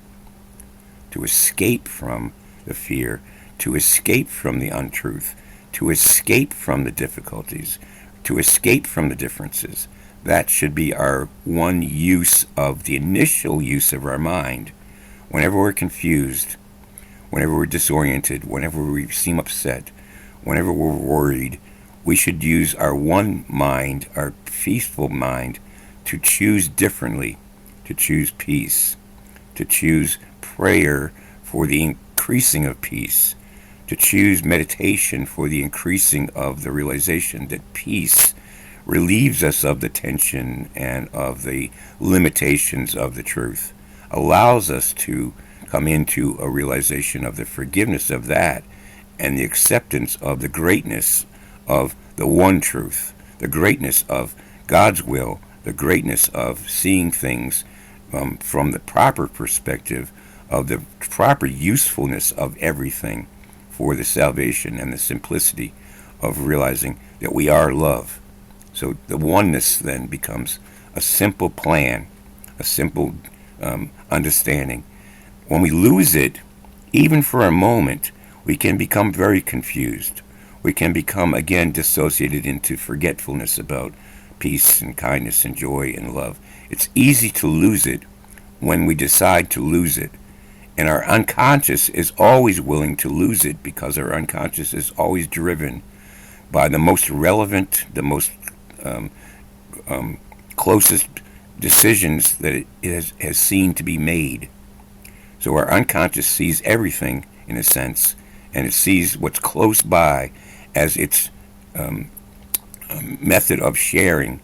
to escape from the fear, to escape from the untruth, to escape from the difficulties, to escape from the differences. That should be our one use of the initial use of our mind. Whenever we're confused, whenever we're disoriented, whenever we seem upset, whenever we're worried, we should use our one mind, our peaceful mind, to choose differently, to choose peace, to choose prayer for the increasing of peace, to choose meditation for the increasing of the realization that peace relieves us of the tension and of the limitations of the truth, allows us to come into a realization of the forgiveness of that and the acceptance of the greatness of the one truth, the greatness of God's will, the greatness of seeing things from the proper perspective of the proper usefulness of everything for the salvation and the simplicity of realizing that we are love. So the oneness then becomes a simple plan, a simple understanding. When we lose it, even for a moment, we can become very confused. We can become again dissociated into forgetfulness about peace and kindness and joy and love. It's easy to lose it when we decide to lose it. And our unconscious is always willing to lose it because our unconscious is always driven by the most relevant, the most closest decisions that it has seen to be made. So our unconscious sees everything, in a sense, and it sees what's close by as its method of sharing,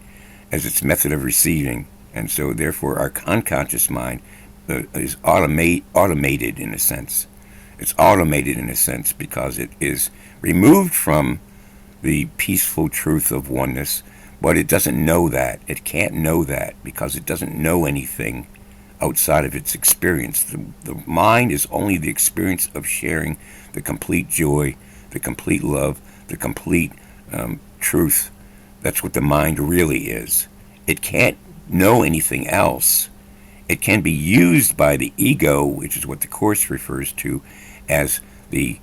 as its method of receiving. And so therefore our unconscious mind is automated in a sense. It's automated in a sense because it is removed from the peaceful truth of oneness, but it doesn't know that. It can't know that because it doesn't know anything outside of its experience. The mind is only the experience of sharing the complete joy, the complete love, the complete truth. That's what the mind really is. It can't know anything else. It can be used by the ego, which is what the Course refers to as the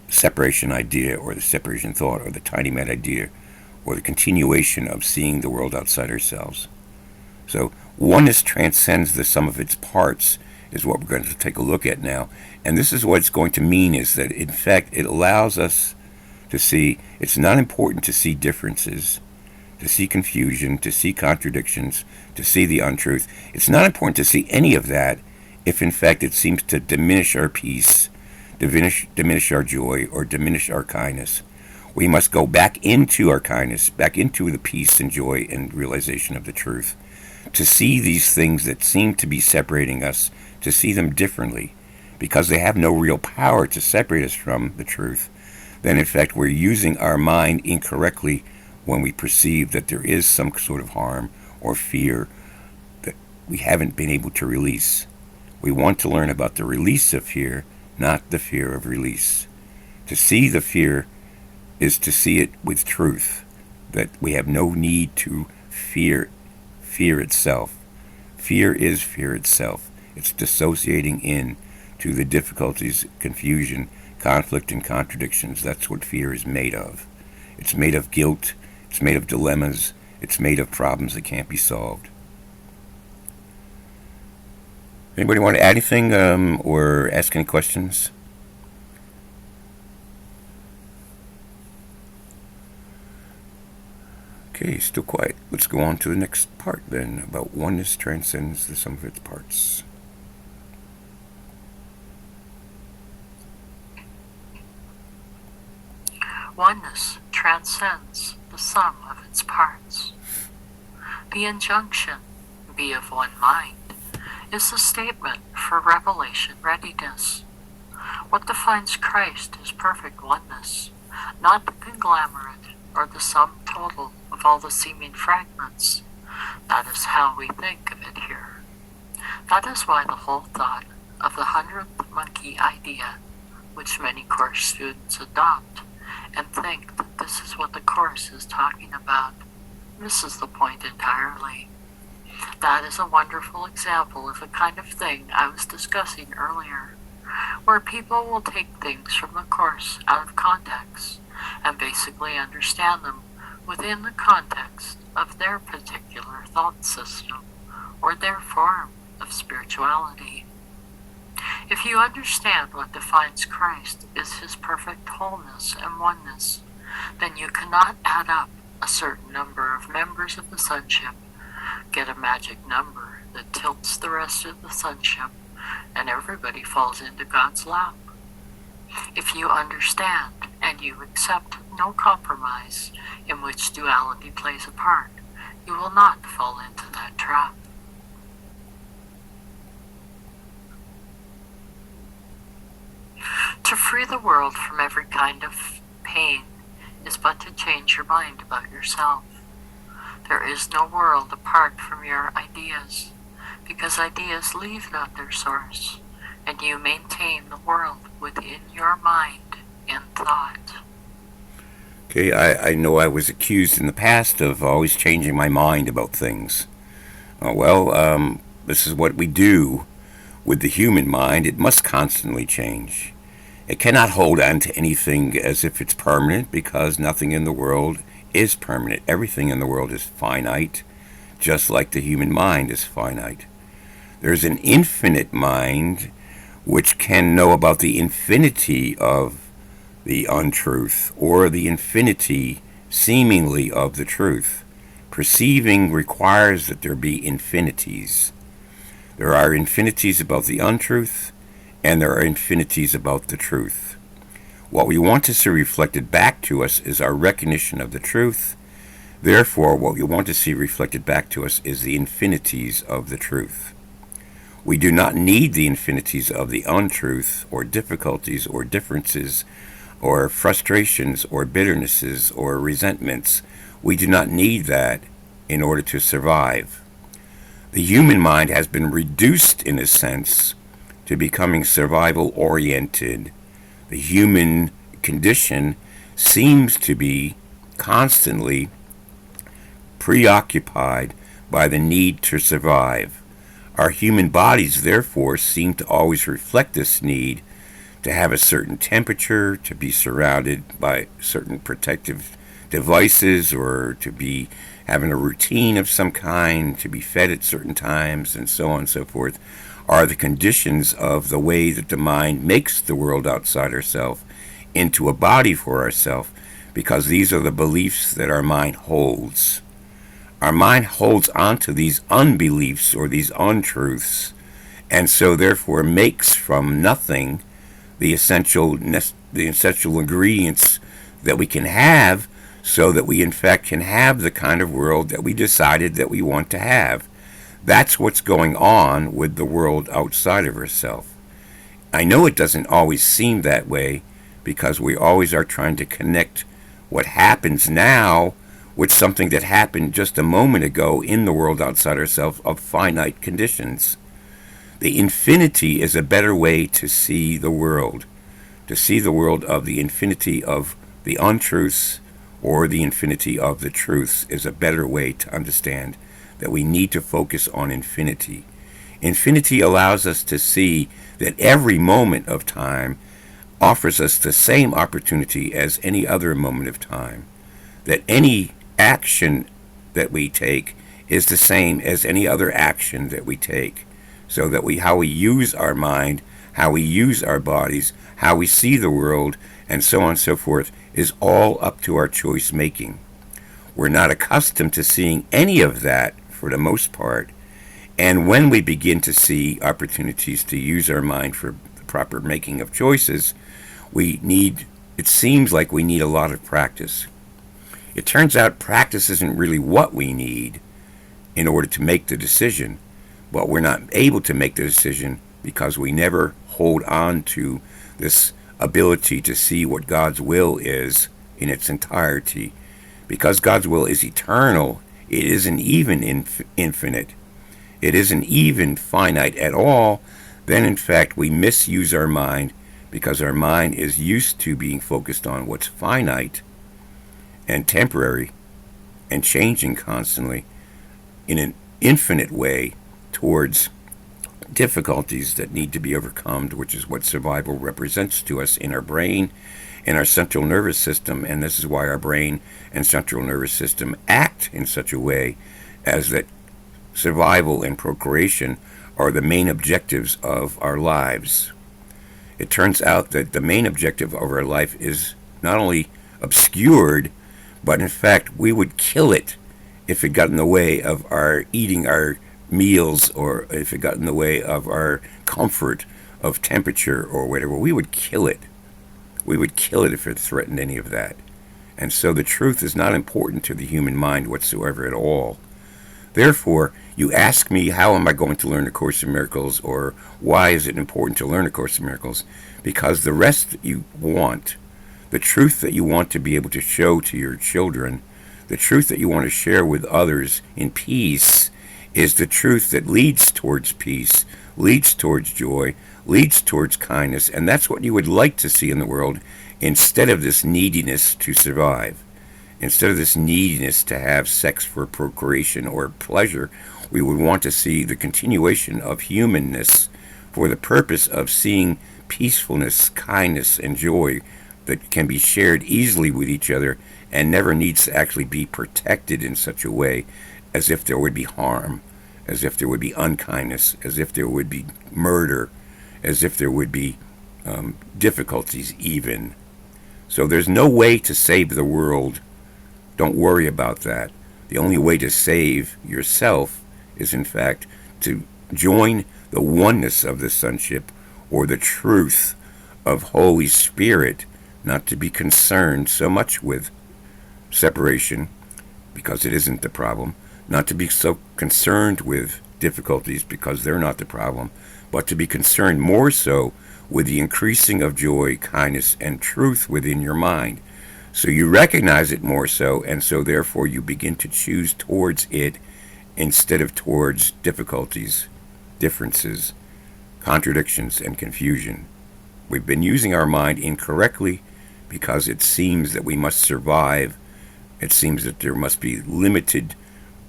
separation idea or the separation thought or the tiny mad idea or the continuation of seeing the world outside ourselves. So oneness transcends the sum of its parts is what we're going to take a look at now. And this is what it's going to mean is that, in fact, it allows us to see it's not important to see differences, to see confusion, to see contradictions, to see the untruth. It's not important to see any of that if, in fact, it seems to diminish our peace, diminish our joy, or diminish our kindness. We must go back into our kindness, back into the peace and joy and realization of the truth, to see these things that seem to be separating us, to see them differently, because they have no real power to separate us from the truth. Then, in fact, we're using our mind incorrectly when we perceive that there is some sort of harm or fear that we haven't been able to release. We want to learn about the release of fear, not the fear of release. To see the fear is to see it with truth, that we have no need to fear itself. Fear is fear itself. It's dissociating in to the difficulties, confusion, conflict, and contradictions. That's what fear is made of. It's made of guilt. It's made of dilemmas. It's made of problems that can't be solved. Anybody want to add anything or ask any questions? Okay, still quiet. Let's go on to the next part then, about oneness transcends the sum of its parts. Oneness transcends the sum of its parts. The injunction, be of one mind, is the statement for revelation readiness. What defines Christ is perfect oneness, not the conglomerate or the sum total of all the seeming fragments. That is how we think of it here. That is why the whole thought of the 100th monkey idea, which many Course students adopt and think that this is what the Course is talking about, misses the point entirely. That is a wonderful example of the kind of thing I was discussing earlier, where people will take things from the Course out of context and basically understand them within the context of their particular thought system or their form of spirituality. If you understand what defines Christ is his perfect wholeness and oneness, then you cannot add up a certain number of members of the sonship, get a magic number that tilts the rest of the sonship, and everybody falls into God's lap. If you understand and you accept no compromise in which duality plays a part, you will not fall into that trap. To free the world from every kind of pain is but to change your mind about yourself. There is no world apart from your ideas, because ideas leave not their source, and you maintain the world within your mind in thought. Okay, I know I was accused in the past of always changing my mind about things. This is what we do with the human mind. It must constantly change. It cannot hold on to anything as if it's permanent, because nothing in the world is permanent. Everything in the world is finite, just like the human mind is finite. There's an infinite mind which can know about the infinity of the untruth, or the infinity seemingly of the truth. Perceiving requires that there be infinities. There are infinities about the untruth, and there are infinities about the truth. What we want to see reflected back to us is our recognition of the truth. Therefore, what we want to see reflected back to us is the infinities of the truth. We do not need the infinities of the untruth, or difficulties, or differences, or frustrations, or bitternesses, or resentments. We do not need that in order to survive. The human mind has been reduced, in a sense, to becoming survival-oriented. The human condition seems to be constantly preoccupied by the need to survive. Our human bodies, therefore, seem to always reflect this need to have a certain temperature, to be surrounded by certain protective devices, or to be having a routine of some kind, to be fed at certain times, and so on and so forth, are the conditions of the way that the mind makes the world outside ourselves into a body for ourselves, because these are the beliefs that our mind holds. Our mind holds on to these unbeliefs or these untruths, and so therefore makes from nothing the essential ingredients that we can have, so that we in fact can have the kind of world that we decided that we want to have. That's what's going on with the world outside of ourselves. I know it doesn't always seem that way, because we always are trying to connect what happens now with something that happened just a moment ago in the world outside ourselves of finite conditions. The infinity is a better way to see the world of the infinity of the untruths, or the infinity of the truths, is a better way to understand that we need to focus on infinity. Infinity allows us to see that every moment of time offers us the same opportunity as any other moment of time, that any action that we take is the same as any other action that we take, so that how we use our mind, how we use our bodies, how we see the world, and so on and so forth, is all up to our choice making. We're not accustomed to seeing any of that for the most part. And when we begin to see opportunities to use our mind for the proper making of choices, it seems like we need a lot of practice. It turns out practice isn't really what we need in order to make the decision, but we're not able to make the decision because we never hold on to this ability to see what God's will is in its entirety. Because God's will is eternal, it isn't even infinite. It isn't even finite at all. Then, in fact, we misuse our mind because our mind is used to being focused on what's finite and temporary and changing constantly in an infinite way towards difficulties that need to be overcome, which is what survival represents to us in our brain and our central nervous system. And this is why our brain and central nervous system act in such a way as that survival and procreation are the main objectives of our lives. It turns out that the main objective of our life is not only obscured, but in fact we would kill it if it got in the way of our eating our meals, or if it got in the way of our comfort of temperature or whatever. We would kill it. We would kill it if it threatened any of that. And so the truth is not important to the human mind whatsoever at all. Therefore, you ask me, how am I going to learn A Course in Miracles, or why is it important to learn A Course in Miracles? Because the rest that you want, the truth that you want to be able to show to your children, the truth that you want to share with others in peace, is the truth that leads towards peace, leads towards joy, leads towards kindness, and that's what you would like to see in the world, instead of this neediness to survive. Instead of this neediness to have sex for procreation or pleasure, we would want to see the continuation of humanness for the purpose of seeing peacefulness, kindness, and joy that can be shared easily with each other and never needs to actually be protected in such a way as if there would be harm, as if there would be unkindness, as if there would be murder, as if there would be difficulties even. So there's no way to save the world. Don't worry about that. The only way to save yourself is, in fact, to join the oneness of the sonship, or the truth of Holy Spirit, not to be concerned so much with separation, because it isn't the problem, not to be so concerned with difficulties, because they're not the problem, but to be concerned more so with the increasing of joy, kindness, and truth within your mind. So you recognize it more so, and so therefore you begin to choose towards it instead of towards difficulties, differences, contradictions, and confusion. We've been using our mind incorrectly because it seems that we must survive. It seems that there must be limited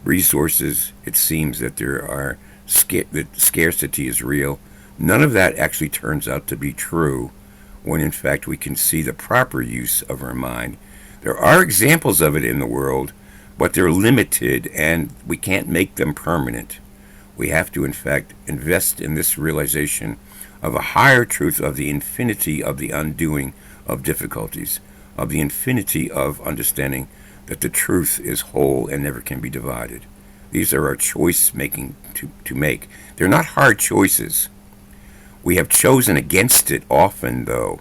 resources. It seems that that scarcity is real. None of that actually turns out to be true, when in fact we can see the proper use of our mind. There are examples of it in the world, but they're limited and we can't make them permanent. We have to in fact invest in this realization of a higher truth of the infinity of the undoing of difficulties, of the infinity of understanding that the truth is whole and never can be divided. These are our choice making to make. They're not hard choices. We have chosen against it often, though,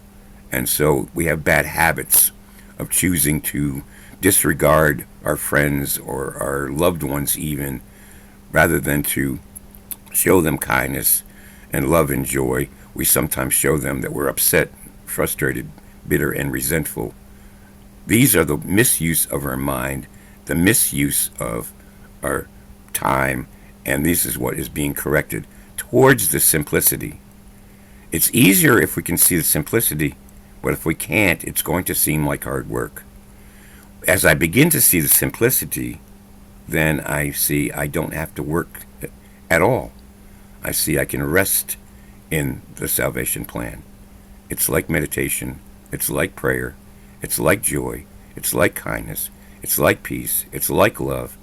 and so we have bad habits of choosing to disregard our friends or our loved ones even, rather than to show them kindness and love and joy. We sometimes show them that we're upset, frustrated, bitter, and resentful. These are the misuse of our mind, the misuse of our time, and this is what is being corrected towards the simplicity. It's easier if we can see the simplicity, but if we can't, it's going to seem like hard work. As I begin to see the simplicity, then I see I don't have to work at all. I see I can rest in the salvation plan. It's like meditation. It's like prayer. It's like joy. It's like kindness. It's like peace. It's like love.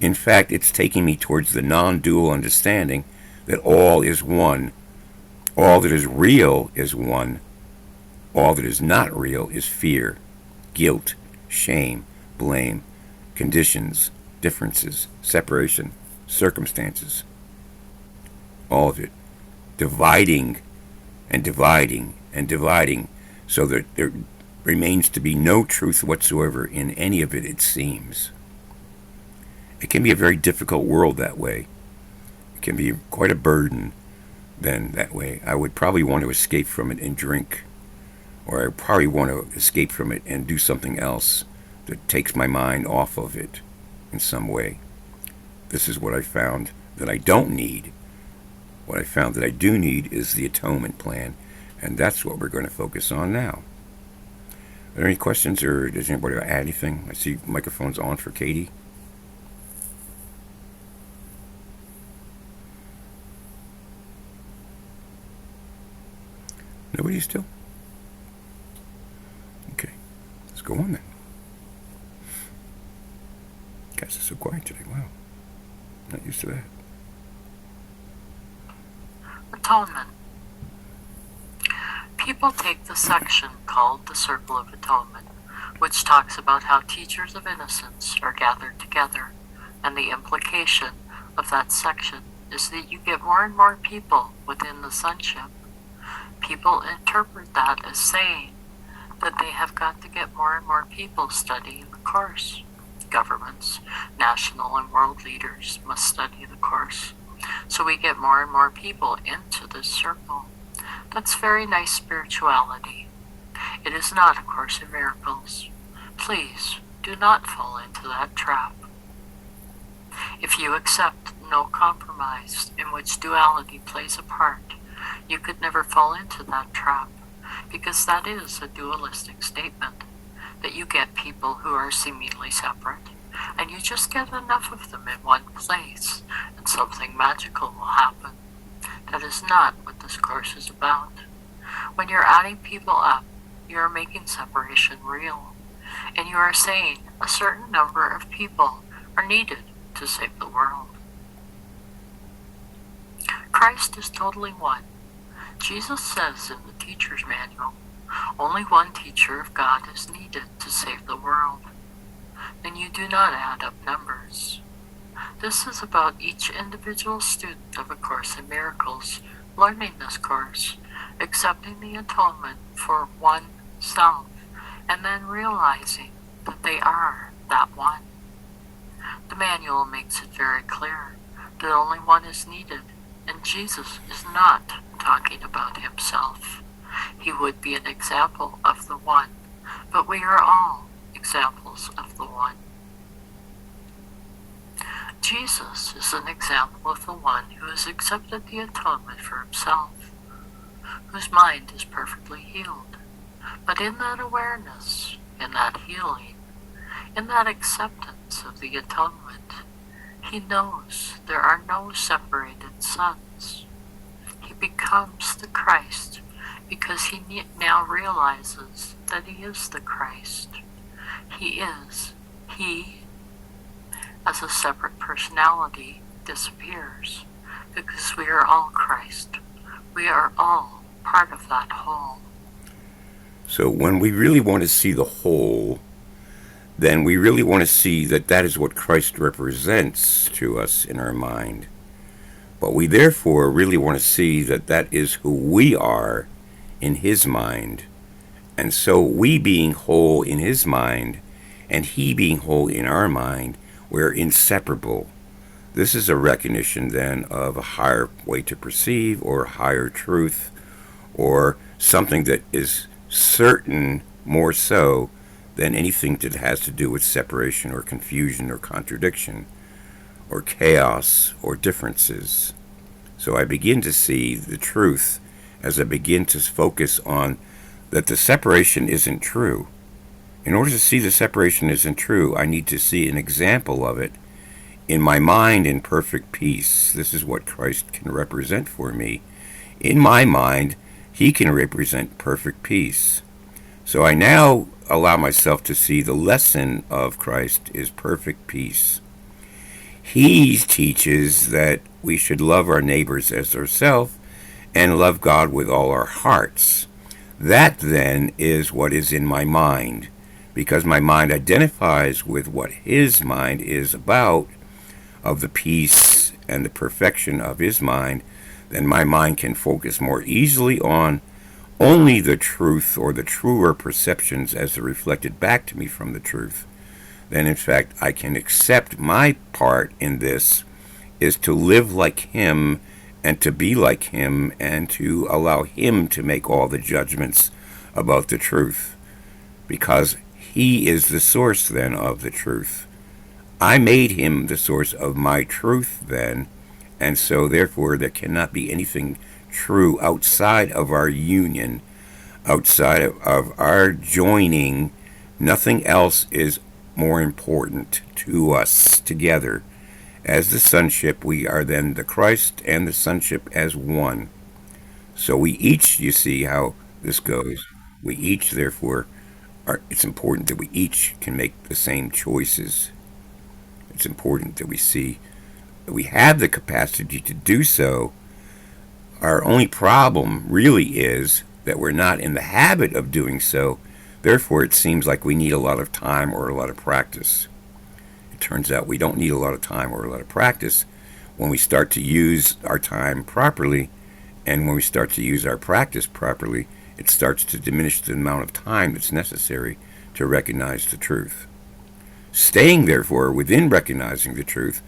In fact, it's taking me towards the non-dual understanding that all is one. All that is real is one. All that is not real is fear, guilt, shame, blame, conditions, differences, separation, circumstances, all of it, dividing and dividing and dividing so that there remains to be no truth whatsoever in any of it, it seems. It can be a very difficult world that way. It can be quite a burden then that way. I would probably want to escape from it and drink, or I probably want to escape from it and do something else that takes my mind off of it in some way. This is what I found that I don't need. What I found that I do need is the atonement plan, and that's what we're going to focus on now. Are there any questions, or does anybody add anything? I see microphone's on for Katie. Nobody still? Okay, let's go on then. Guys are so quiet today. Wow, not used to that. Atonement. People take the section called the Circle of Atonement, which talks about how teachers of innocence are gathered together, and the implication of that section is that you get more and more people within the sonship. People interpret that as saying that they have got to get more and more people studying the course. Governments, national and world leaders must study the course. So we get more and more people into this circle. That's very nice spirituality. It is not a Course in Miracles. Please do not fall into that trap. If you accept no compromise in which duality plays a part, you could never fall into that trap, because that is a dualistic statement, that you get people who are seemingly separate, and you just get enough of them in one place, and something magical will happen. That is not what this course is about. When you're adding people up, you are making separation real, and you are saying a certain number of people are needed to save the world. Christ is totally one. Jesus says in the teacher's manual, only one teacher of God is needed to save the world. Then you do not add up numbers. This is about each individual student of A Course in Miracles learning this course, accepting the atonement for one self, and then realizing that they are that one. The manual makes it very clear that only one is needed, and Jesus is not talking about himself. He would be an example of the one, but we are all examples of the one. Jesus is an example of the one who has accepted the atonement for himself, whose mind is perfectly healed. But in that awareness, in that healing, in that acceptance of the atonement, he knows there are no separated sons. He becomes the Christ because he now realizes that he is the Christ. He, as a separate personality, disappears because we are all Christ. We are all part of that whole. So when we really want to see the whole, then we really want to see that that is what Christ represents to us in our mind. But we therefore really want to see that that is who we are in his mind. And so we being whole in his mind and he being whole in our mind, we're inseparable. This is a recognition then of a higher way to perceive, or higher truth, or something that is certain more so than anything that has to do with separation or confusion or contradiction or chaos or differences. So I begin to see the truth as I begin to focus on that the separation isn't true. In order to see the separation isn't true, I need to see an example of it in my mind in perfect peace. This is what Christ can represent for me. In my mind, he can represent perfect peace. So I now allow myself to see the lesson of Christ is perfect peace. He teaches that we should love our neighbors as ourselves and love God with all our hearts. That then is what is in my mind. because my mind identifies with what his mind is about, of the peace and the perfection of his mind, then my mind can focus more easily on only the truth or the truer perceptions as they're reflected back to me from the truth. Then, in fact, I can accept my part in this is to live like him and to be like him and to allow him to make all the judgments about the truth, because he is the source then of the truth. I made him the source of my truth then, and so therefore there cannot be anything true outside of our union, outside of our joining. Nothing else is more important to us together. As the sonship, we are then the Christ and the sonship as one. So we each, you see how this goes, we each therefore it's important that we each can make the same choices. It's important that we see that we have the capacity to do so. Our only problem really is that we're not in the habit of doing so. Therefore, it seems like we need a lot of time or a lot of practice. It turns out we don't need a lot of time or a lot of practice when we start to use our time properly, and when we start to use our practice properly, it starts to diminish the amount of time that's necessary to recognize the truth. Staying, therefore, within recognizing the truth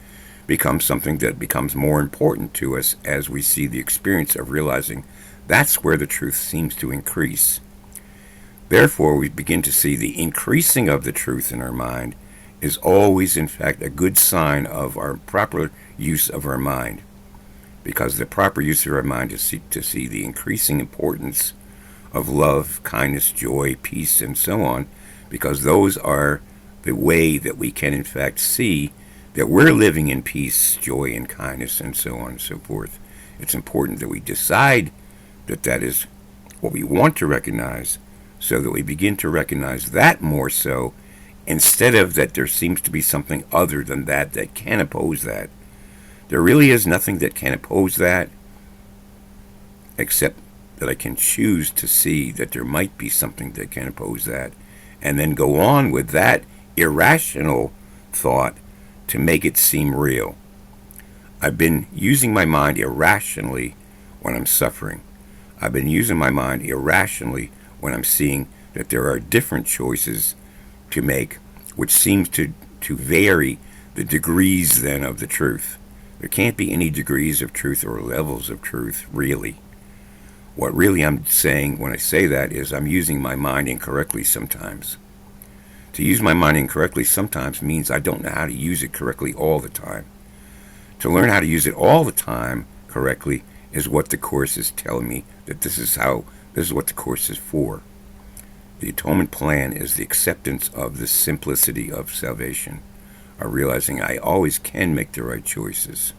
becomes something that becomes more important to us as we see the experience of realizing that's where the truth seems to increase. Therefore, we begin to see the increasing of the truth in our mind is always, in fact, a good sign of our proper use of our mind, because the proper use of our mind is to see the increasing importance of love, kindness, joy, peace, and so on, because those are the way that we can, in fact, see that we're living in peace, joy, and kindness, and so on and so forth. It's important that we decide that that is what we want to recognize, so that we begin to recognize that more so, instead of that there seems to be something other than that that can oppose that. There really is nothing that can oppose that, except that I can choose to see that there might be something that can oppose that, and then go on with that irrational thought to make it seem real. I've been using my mind irrationally when I'm suffering. I've been using my mind irrationally when I'm seeing that there are different choices to make, which seems to vary the degrees then of the truth. There can't be any degrees of truth or levels of truth, really. What really I'm saying when I say that is I'm using my mind incorrectly sometimes. To use my mind incorrectly sometimes means I don't know how to use it correctly all the time. To learn how to use it all the time correctly is what the Course is telling me, that this is what the Course is for. The atonement plan is the acceptance of the simplicity of salvation, of realizing I always can make the right choices.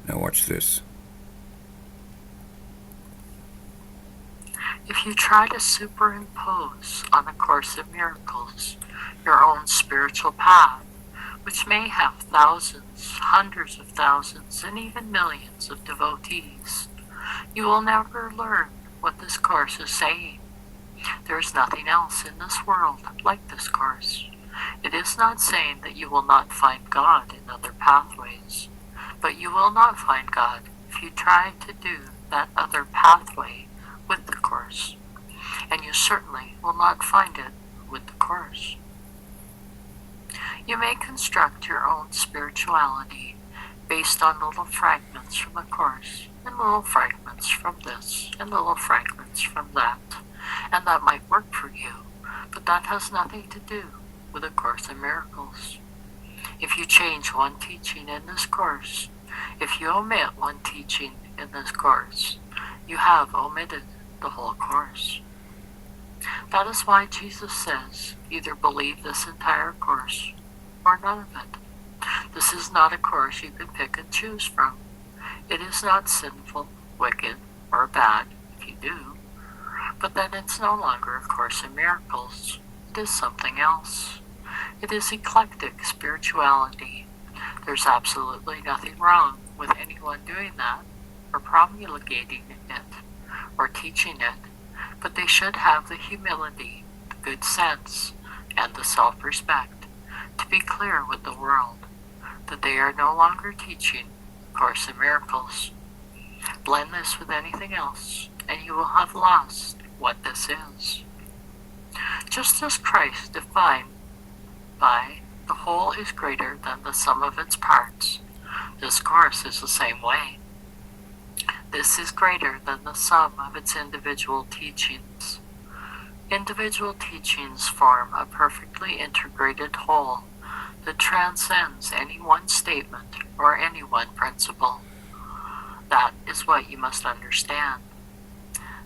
Now watch this. If you try to superimpose on A Course in Miracles your own spiritual path, which may have thousands, hundreds of thousands, and even millions of devotees, you will never learn what this Course is saying. There is nothing else in this world like this Course. It is not saying that you will not find God in other pathways, but you will not find God if you try to do that other pathway with the Course, and you certainly will not find it with the Course. You may construct your own spirituality based on little fragments from the Course, and little fragments from this, and little fragments from that, and that might work for you, but that has nothing to do with A Course in Miracles. If you change one teaching in this Course, if you omit one teaching in this Course, you have omitted the whole Course. That is why Jesus says, either believe this entire Course or none of it. This is not a Course you can pick and choose from. It is not sinful, wicked, or bad if you do, but then it's no longer A Course in Miracles. It is something else. It is eclectic spirituality. There's absolutely nothing wrong with anyone doing that, or promulgating it, or teaching it, but they should have the humility, the good sense, and the self-respect to be clear with the world that they are no longer teaching Course in Miracles. Blend this with anything else, and you will have lost what this is. Just as Christ defined by the whole is greater than the sum of its parts, this Course is the same way. This is greater than the sum of its individual teachings. Individual teachings form a perfectly integrated whole that transcends any one statement or any one principle. That is what you must understand.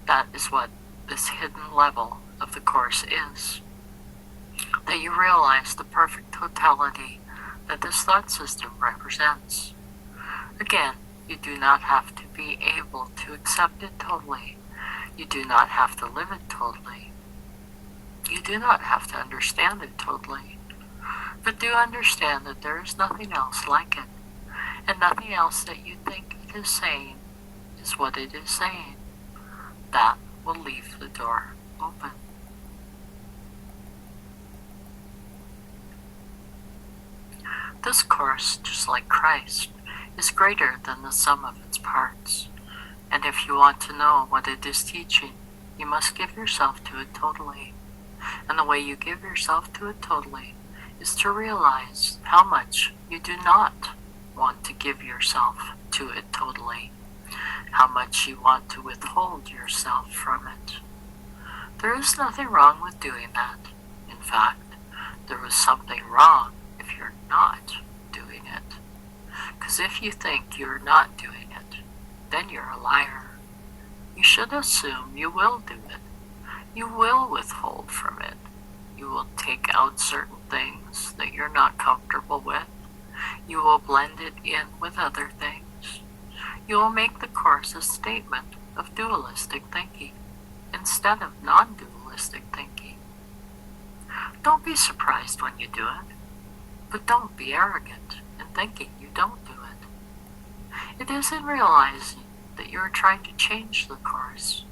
That is what this hidden level of the Course is. That you realize the perfect totality that this thought system represents. Again, you do not have to be able to accept it totally. You do not have to live it totally. You do not have to understand it totally. But do understand that there is nothing else like it, and nothing else that you think it is saying is what it is saying. That will leave the door open. This Course, just like Christ, is greater than the sum of its parts. And if you want to know what it is teaching, you must give yourself to it totally. And the way you give yourself to it totally is to realize how much you do not want to give yourself to it totally, how much you want to withhold yourself from it. There is nothing wrong with doing that. In fact, there is something wrong if you're not doing it. Because if you think you're not doing it, then you're a liar. You should assume you will do it. You will withhold from it. You will take out certain things that you're not comfortable with. You will blend it in with other things. You will make the Course a statement of dualistic thinking instead of non-dualistic thinking. Don't be surprised when you do it, but don't be arrogant in thinking you don't do it. It is in realizing that you are trying to change the Course,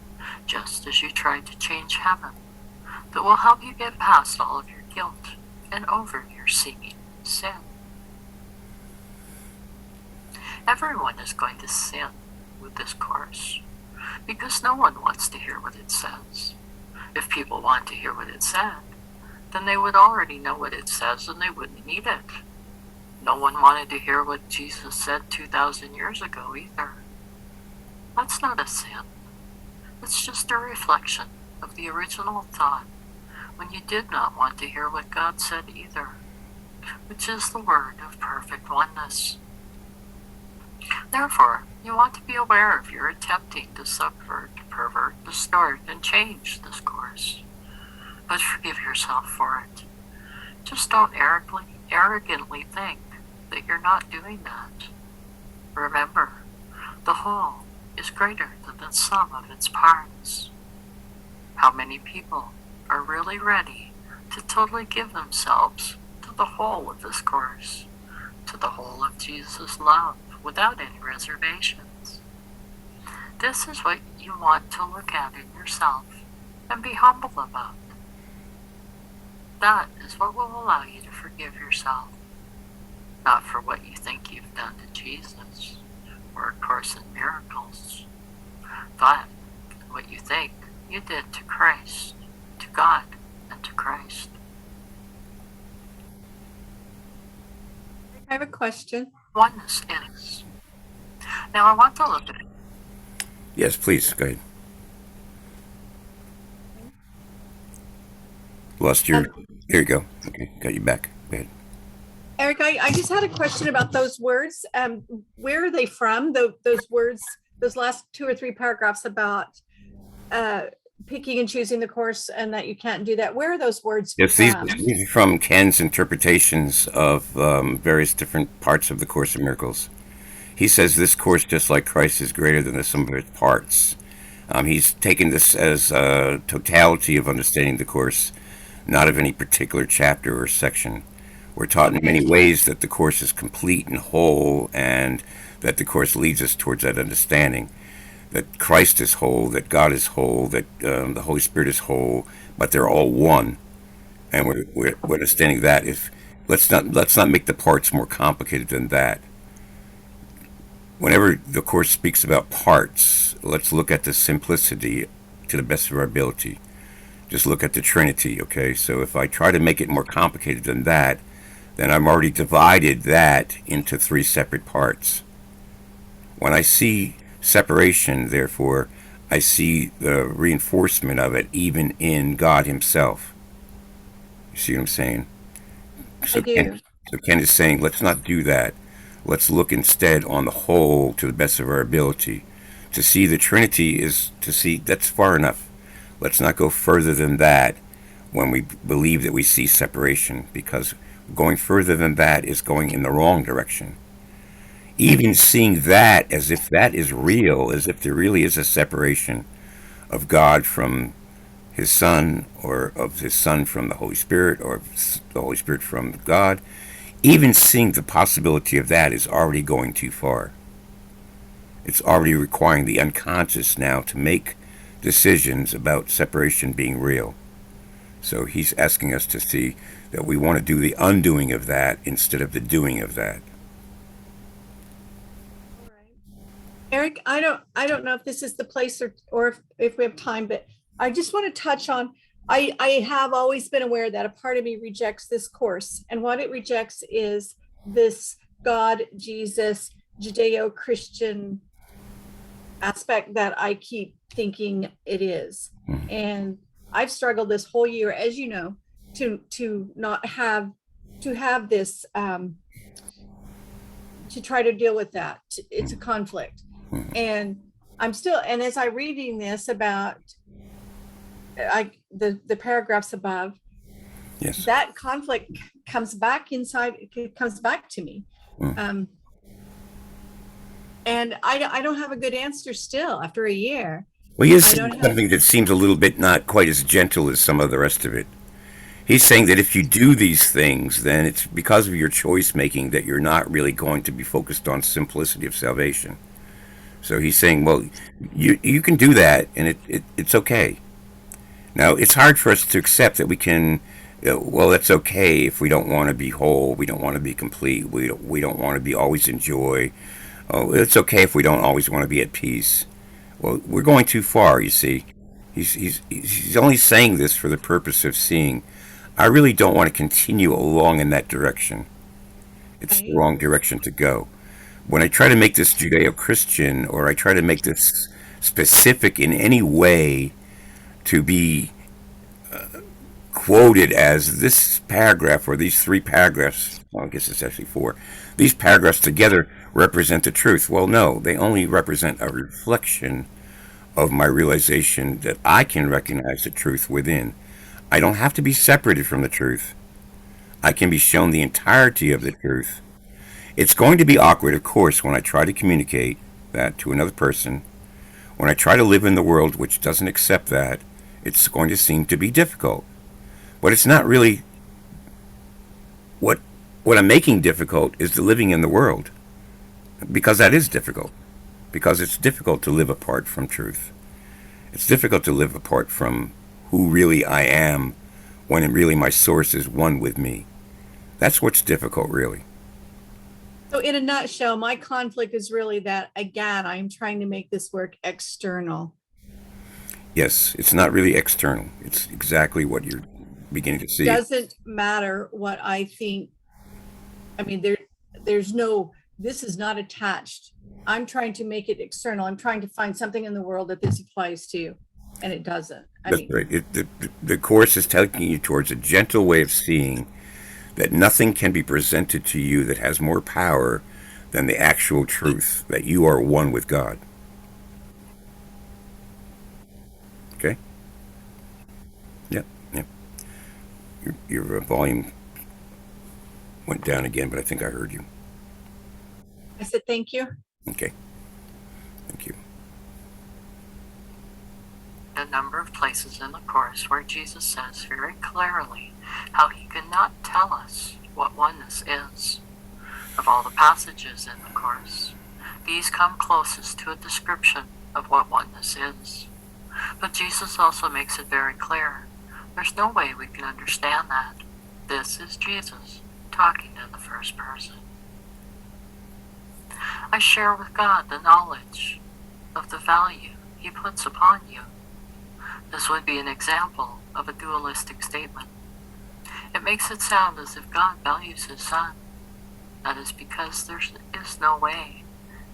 just as you tried to change heaven, that will help you get past all of your guilt and over your seeming sin. Everyone is going to sin with this Course, because no one wants to hear what it says. If people want to hear what it said, then they would already know what it says and they wouldn't need it. No one wanted to hear what Jesus said 2,000 years ago either. That's not a sin. It's just a reflection of the original thought when you did not want to hear what God said either, which is the word of perfect oneness. Therefore, you want to be aware of your attempting to subvert, pervert, distort, and change this Course. But forgive yourself for it. Just don't arrogantly think that you're not doing that. Remember, the whole is greater than the sum of its parts. How many people are really ready to totally give themselves to the whole of this Course, to the whole of Jesus' love, without any reservations? This is what you want to look at in yourself and be humble about. That is what will allow you to forgive yourself, not for what you think you've done to Jesus or A Course in Miracles, but what you think you did to Christ, to God, and to Christ. I have a question. Oneness is. Now I want to look at it. Yes, please, go ahead. Lost your... Here you go. Okay, got you back. Go ahead. Eric, I just had a question about those words. Where are they from? Those words, those last 2 or 3 paragraphs about picking and choosing the Course and that you can't do that. Where are those words Yes, from? these are from Ken's interpretations of various different parts of the Course in Miracles. He says this Course, just like Christ, is greater than the sum of its parts. He's taken this as a totality of understanding the Course, not of any particular chapter or section. We're taught in many ways that the Course is complete and whole, and that the Course leads us towards that understanding. that Christ is whole, that God is whole, that the Holy Spirit is whole, but they're all one. And we're understanding that if let's not make the parts more complicated than that. Whenever the Course speaks about parts, let's look at the simplicity to the best of our ability. Just look at the Trinity, okay? So if I try to make it more complicated than that, then I've already divided that into three separate parts. When I see separation, therefore, I see the reinforcement of it even in God Himself. You see what I'm saying? I So Ken, do. so Ken is saying, let's not do that. Let's look instead on the whole to the best of our ability. To see the Trinity is to see that's far enough. Let's not go further than that when we believe that we see separation, because going further than that is going in the wrong direction. Even seeing that as if that is real, as if there really is a separation of God from His Son, or of His Son from the Holy Spirit, or the Holy Spirit from God, even seeing the possibility of that is already going too far. It's already requiring the unconscious now to make decisions about separation being real. So he's asking us to see that we want to do the undoing of that instead of the doing of that. All right. Eric, I don't know if this is the place or if we have time, but I just want to touch on I have always been aware that a part of me rejects this course. And what it rejects is this God, Jesus, Judeo-Christian aspect that I keep thinking it is. Mhm. And I've struggled this whole year, as you know, to not have to have this to try to deal with that. It's a conflict. Mhm. And I'm still, and as I'm reading this about the paragraphs above, Yes. that conflict comes back inside, it comes back to me. Mm. And I don't have a good answer still after a year. Well, he is I saying don't have, something that seems a little bit not quite as gentle as some of the rest of it. He's saying that if you do these things, then it's because of your choice making that you're not really going to be focused on simplicity of salvation. So he's saying, well, you can do that, and it's okay. Now, it's hard for us to accept that we can. Well, that's okay if we don't want to be whole, we don't want to be complete, we don't want to be always in joy. Oh, it's okay if we don't always want to be at peace. Well, we're going too far, you see. He's only saying this for the purpose of seeing. I really don't want to continue along in that direction. It's the right? wrong direction to go. When I try to make this Judeo Christian, or I try to make this specific in any way to be quoted as this paragraph or these three paragraphs, well, I guess it's actually four, these paragraphs together represent the truth. Well, no, they only represent a reflection of my realization that I can recognize the truth within. I don't have to be separated from the truth. I can be shown the entirety of the truth. It's going to be awkward, of course, when I try to communicate that to another person. When I try to live in the world which doesn't accept that, it's going to seem to be difficult. But it's not really what I'm making difficult is the living in the world, because that is difficult. Because it's difficult to live apart from truth. It's difficult to live apart from who really I am when really my source is one with me. That's what's difficult, really. So in a nutshell, my conflict is really that, again, I'm trying to make this work external. Yes, it's not really external. It's exactly what you're beginning to see. Doesn't matter what I think. I mean, there's no, this is not attached. I'm trying to make it external. I'm trying to find something in the world that this applies to, and it doesn't. I That's mean, right. The Course is taking you towards a gentle way of seeing that nothing can be presented to you that has more power than the actual truth that you are one with God. Okay? Yep, yep. Your volume went down again, but I think I heard you. I said, thank you. Okay, thank you. A number of places in the Course where Jesus says very clearly how he cannot tell us what oneness is. Of all the passages in the Course, these come closest to a description of what oneness is. But Jesus also makes it very clear. There's no way we can understand that. This is Jesus talking in the first person. I share with God the knowledge of the value He puts upon you. This would be an example of a dualistic statement. It makes it sound as if God values His Son. That is because there is no way,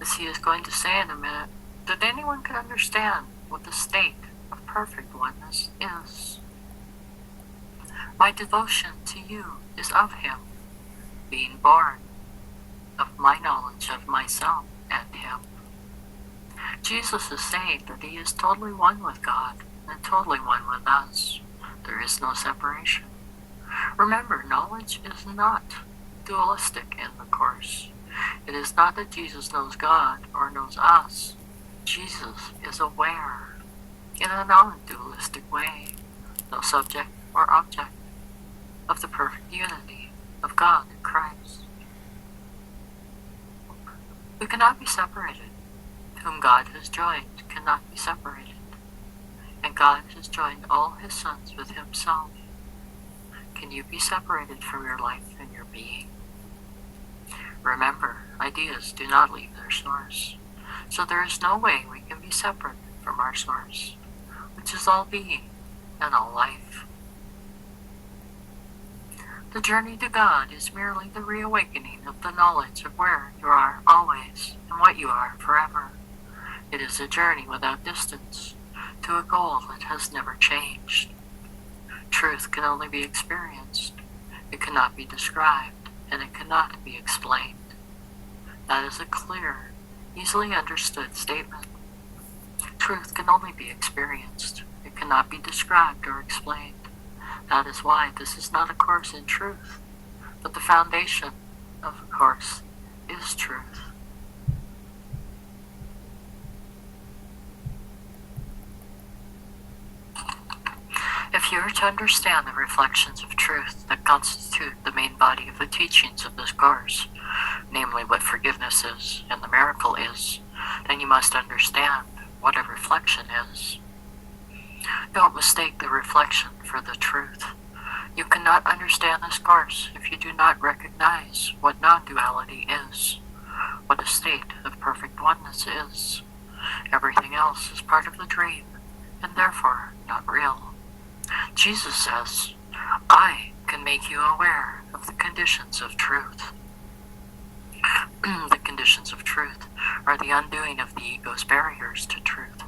as He is going to say in a minute, that anyone can understand what the state of perfect oneness is. My devotion to you is of Him, being born of my knowledge of myself and Him. Jesus is saying that He is totally one with God and totally one with us. There is no separation. Remember, knowledge is not dualistic in the Course. It is not that Jesus knows God or knows us. Jesus is aware in a non-dualistic way, no subject or object, of the perfect unity of God and Christ. We cannot be separated. Whom God has joined cannot be separated. And God has joined all His sons with Himself. Can you be separated from your life and your being? Remember, ideas do not leave their source. So there is no way we can be separate from our source, which is all being and all life. The journey to God is merely the reawakening of the knowledge of where you are always and what you are forever. It is a journey without distance to a goal that has never changed. Truth can only be experienced. It cannot be described, and it cannot be explained. That is a clear, easily understood statement. Truth can only be experienced. It cannot be described or explained. That is why this is not a course in truth, but the foundation of a course is truth. If you are to understand the reflections of truth that constitute the main body of the teachings of this course, namely what forgiveness is and the miracle is, then you must understand what a reflection is. Don't mistake the reflection for the truth. You cannot understand this course if you do not recognize what non-duality is, what a state of perfect oneness is. Everything else is part of the dream, and therefore not real. Jesus says, I can make you aware of the conditions of truth. The conditions of truth are the undoing of the ego's barriers to truth.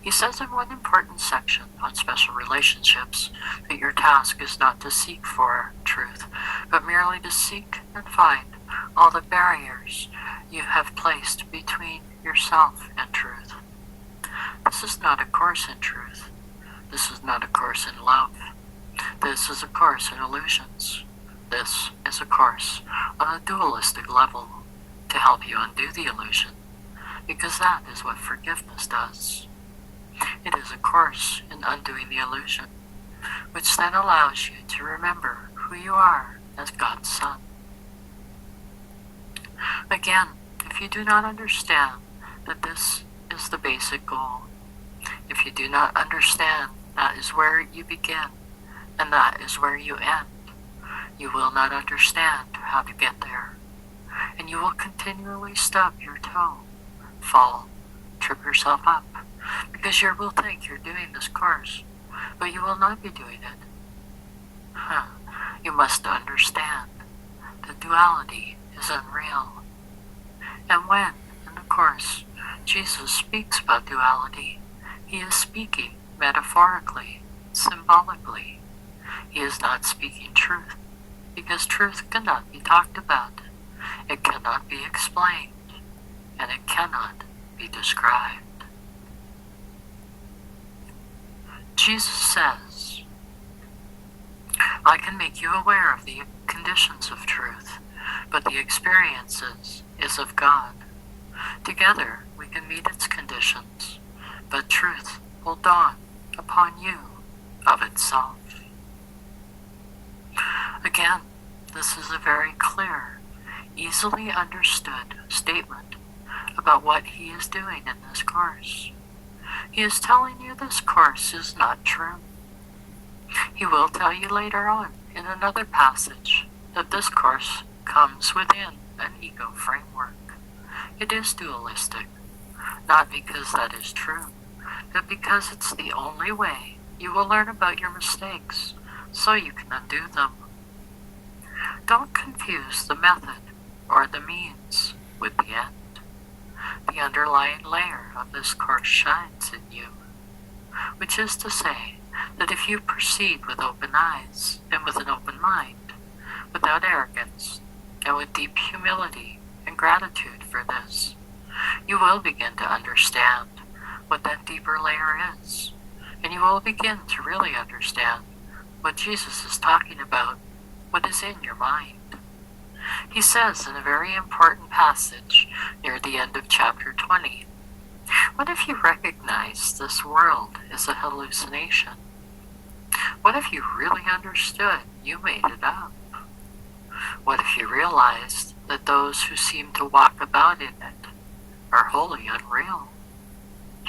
He says in one important section on special relationships that your task is not to seek for truth, but merely to seek and find all the barriers you have placed between yourself and truth. This is not a course in truth. This is not a course in love. This is a course in illusions. This is a course on a dualistic level to help you undo the illusion, because that is what forgiveness does. It is a course in undoing the illusion, which then allows you to remember who you are as God's Son. Again, if you do not understand that this is the basic goal, if you do not understand that is where you begin and that is where you end, you will not understand how to get there, and you will continually stub your toe, fall, trip yourself up, because you will think you're doing this course, but you will not be doing it. You must understand that duality is unreal. And when, in the course, Jesus speaks about duality, He is speaking metaphorically, symbolically. He is not speaking truth, because truth cannot be talked about, it cannot be explained, and it cannot be described. Jesus says, I can make you aware of the conditions of truth, but the experiences is of God. Together we can meet its conditions, but truth will dawn upon you of itself. Again, this is a very clear, easily understood statement about what he is doing in this course. He is telling you this course is not true. He will tell you later on in another passage that this course comes within an ego framework. It is dualistic, not because that is true, but because it's the only way you will learn about your mistakes so you can undo them. Don't confuse the method or the means with the end. The underlying layer of this course shines in you, which is to say that if you proceed with open eyes and with an open mind, without arrogance, and with deep humility and gratitude for this, you will begin to understand what that deeper layer is, and you will begin to really understand what Jesus is talking about, what is in your mind. He says in a very important passage near the end of chapter 20, what if you recognize this world is a hallucination? What if you really understood you made it up? What if you realized that those who seem to walk about in it are wholly unreal?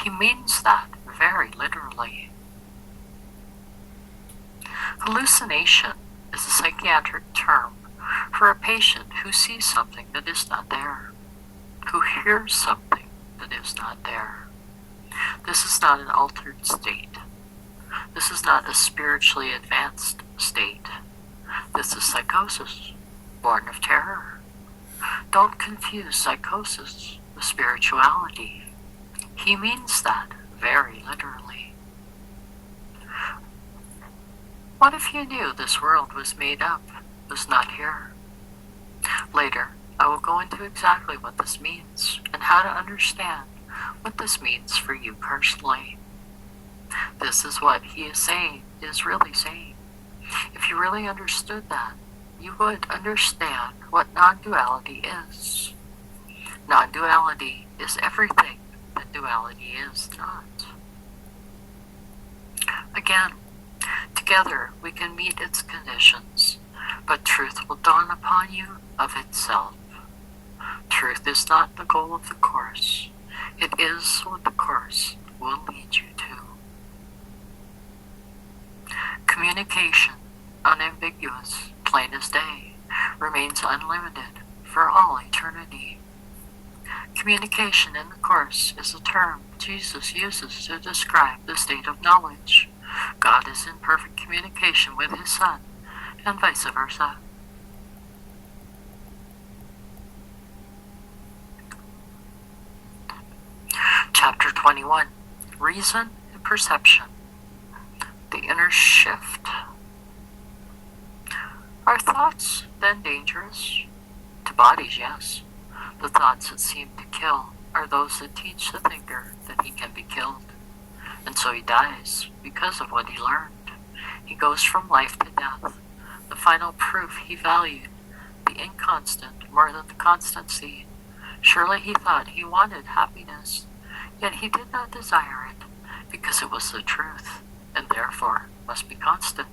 He means that very literally. Hallucination is a psychiatric term for a patient who sees something that is not there, who hears something that is not there. This is not an altered state. This is not a spiritually advanced state. This is psychosis, born of terror. Don't confuse psychosis with spirituality. He means that very literally. What if you knew this world was made up, was not here? Later, I will go into exactly what this means and how to understand what this means for you personally. This is what he is really saying. If you really understood that, you would understand what non-duality is. Non-duality is everything that duality is not. Again, together we can meet its conditions, but truth will dawn upon you of itself. Truth is not the goal of the course. It is what the course will lead you to. Communication, unambiguous, plain as day, remains unlimited for all eternity. Communication in the course is a term Jesus uses to describe the state of knowledge. God is in perfect communication with his Son, and vice versa. Chapter 21, Reason and Perception. The inner shift. Are thoughts then dangerous? To bodies, yes. The thoughts that seem to kill are those that teach the thinker that he can be killed. And so he dies because of what he learned. He goes from life to death. The final proof he valued, the inconstant more than the constancy. Surely he thought he wanted happiness, yet he did not desire it, because it was the truth, and therefore must be constant.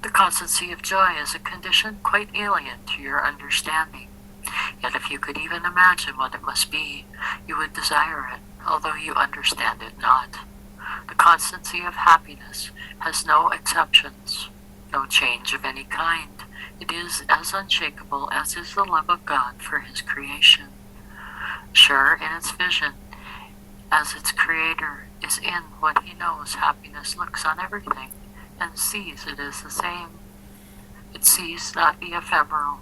The constancy of joy is a condition quite alien to your understanding. Yet if you could even imagine what it must be, you would desire it, although you understand it not. The constancy of happiness has no exceptions, no change of any kind. It is as unshakable as is the love of God for his creation. Sure in its vision, as its creator is in what he knows happiness looks on everything, and sees it as the same. It sees not the ephemeral,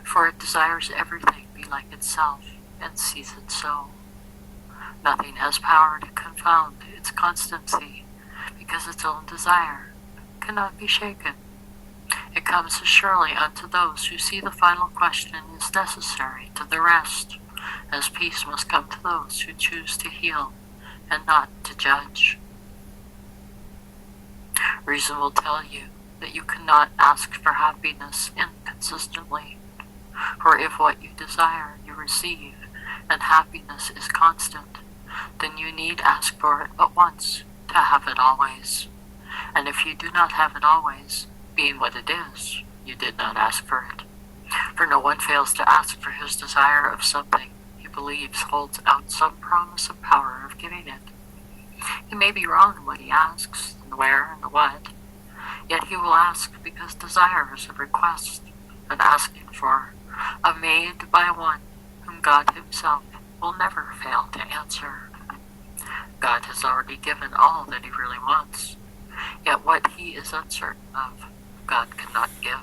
for it desires everything be like itself, and sees it so. Nothing has power to confound its constancy, because its own desire cannot be shaken. It comes as surely unto those who see the final question is necessary to the rest, as peace must come to those who choose to heal and not to judge. Reason will tell you that you cannot ask for happiness inconsistently, for if what you desire you receive, and happiness is constant, then you need ask for it but once to have it always. And if you do not have it always, being what it is, you did not ask for it. For no one fails to ask for his desire of something he believes holds out some promise of power of giving it. He may be wrong in what he asks, and the where and the what, yet he will ask because desire is a request, an asking for, a made by one whom God himself will never fail to answer. God has already given all that he really wants, yet what he is uncertain of, God cannot give,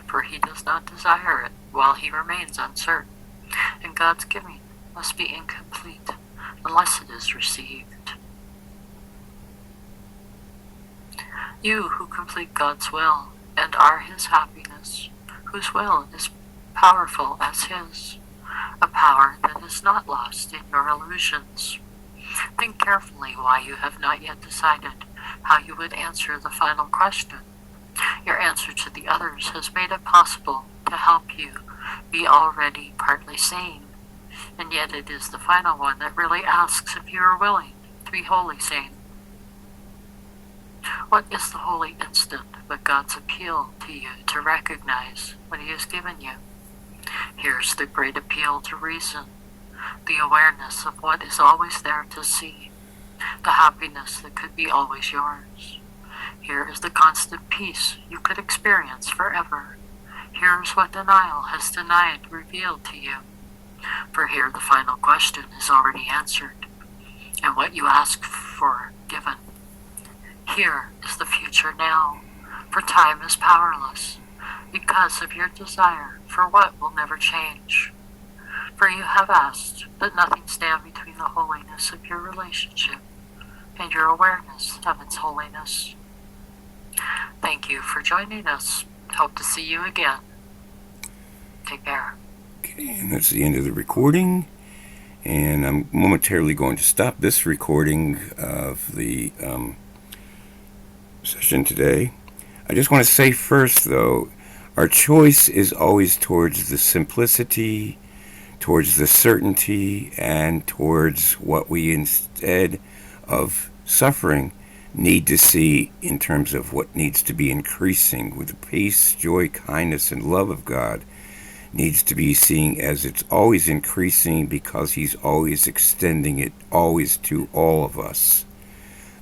for he does not desire it while he remains uncertain, and God's giving must be incomplete unless it is received. You who complete God's will and are his happiness, whose will is powerful as his, a power that is not lost in your illusions. Think carefully why you have not yet decided how you would answer the final question. Your answer to the others has made it possible to help you be already partly sane, and yet it is the final one that really asks if you are willing to be wholly sane. What is the holy instant but God's appeal to you to recognize what he has given you? Here's the great appeal to reason, the awareness of what is always there to see, the happiness that could be always yours. Here is the constant peace you could experience forever. Here is what denial has denied revealed to you. For here the final question is already answered, and what you ask for given. Here is the future now, for time is powerless, because of your desire for what will never change. For you have asked that nothing stand between the holiness of your relationship and your awareness of its holiness. Thank you for joining us. Hope to see you again. Take care. Okay, and that's the end of the recording. And I'm momentarily going to stop this recording of the session today. I just want to say first, though, our choice is always towards the simplicity, towards the certainty, and towards what we, instead of suffering, need to see in terms of what needs to be increasing with the peace, joy, kindness, and love of God needs to be seen as it's always increasing because he's always extending it always to all of us.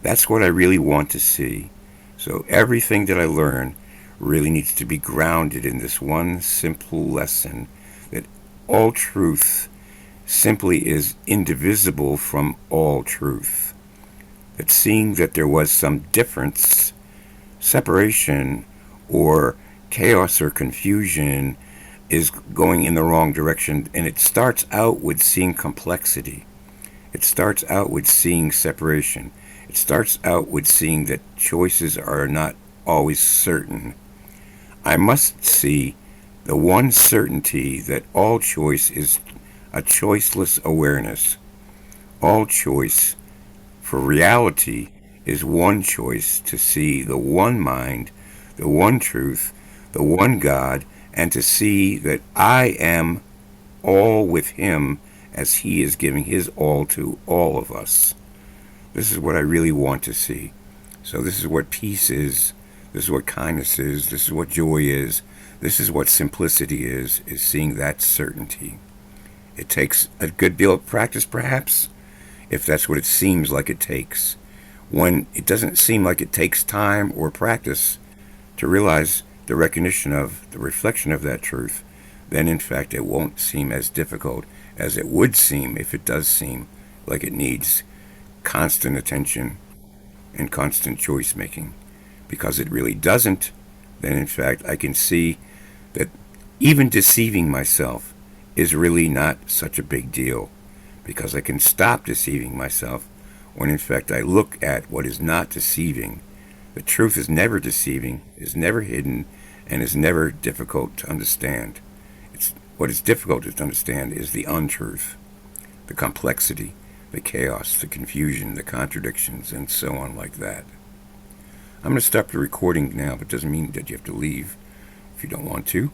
That's what I really want to see. So everything that I learn really needs to be grounded in this one simple lesson that all truth simply is indivisible from all truth. That seeing that there was some difference, separation, or chaos or confusion is going in the wrong direction. And it starts out with seeing complexity. It starts out with seeing separation. It starts out with seeing that choices are not always certain. I must see the one certainty that all choice is a choiceless awareness. All choice for reality is one choice to see the one mind, the one truth, the one God, and to see that I am all with him as he is giving his all to all of us. This is what I really want to see. So this is what peace is. This is what kindness is. This is what joy is. This is what simplicity is seeing that certainty. It takes a good deal of practice, perhaps, if that's what it seems like it takes. When it doesn't seem like it takes time or practice to realize the recognition of the reflection of that truth, then in fact it won't seem as difficult as it would seem if it does seem like it needs constant attention and constant choice making. Because it really doesn't, then in fact I can see that even deceiving myself is really not such a big deal, because I can stop deceiving myself when in fact I look at what is not deceiving. The truth is never deceiving, is never hidden, and is never difficult to understand. What is difficult to understand is the untruth, the complexity, the chaos, the confusion, the contradictions, and so on like that. I'm going to stop the recording now, but it doesn't mean that you have to leave if you don't want to.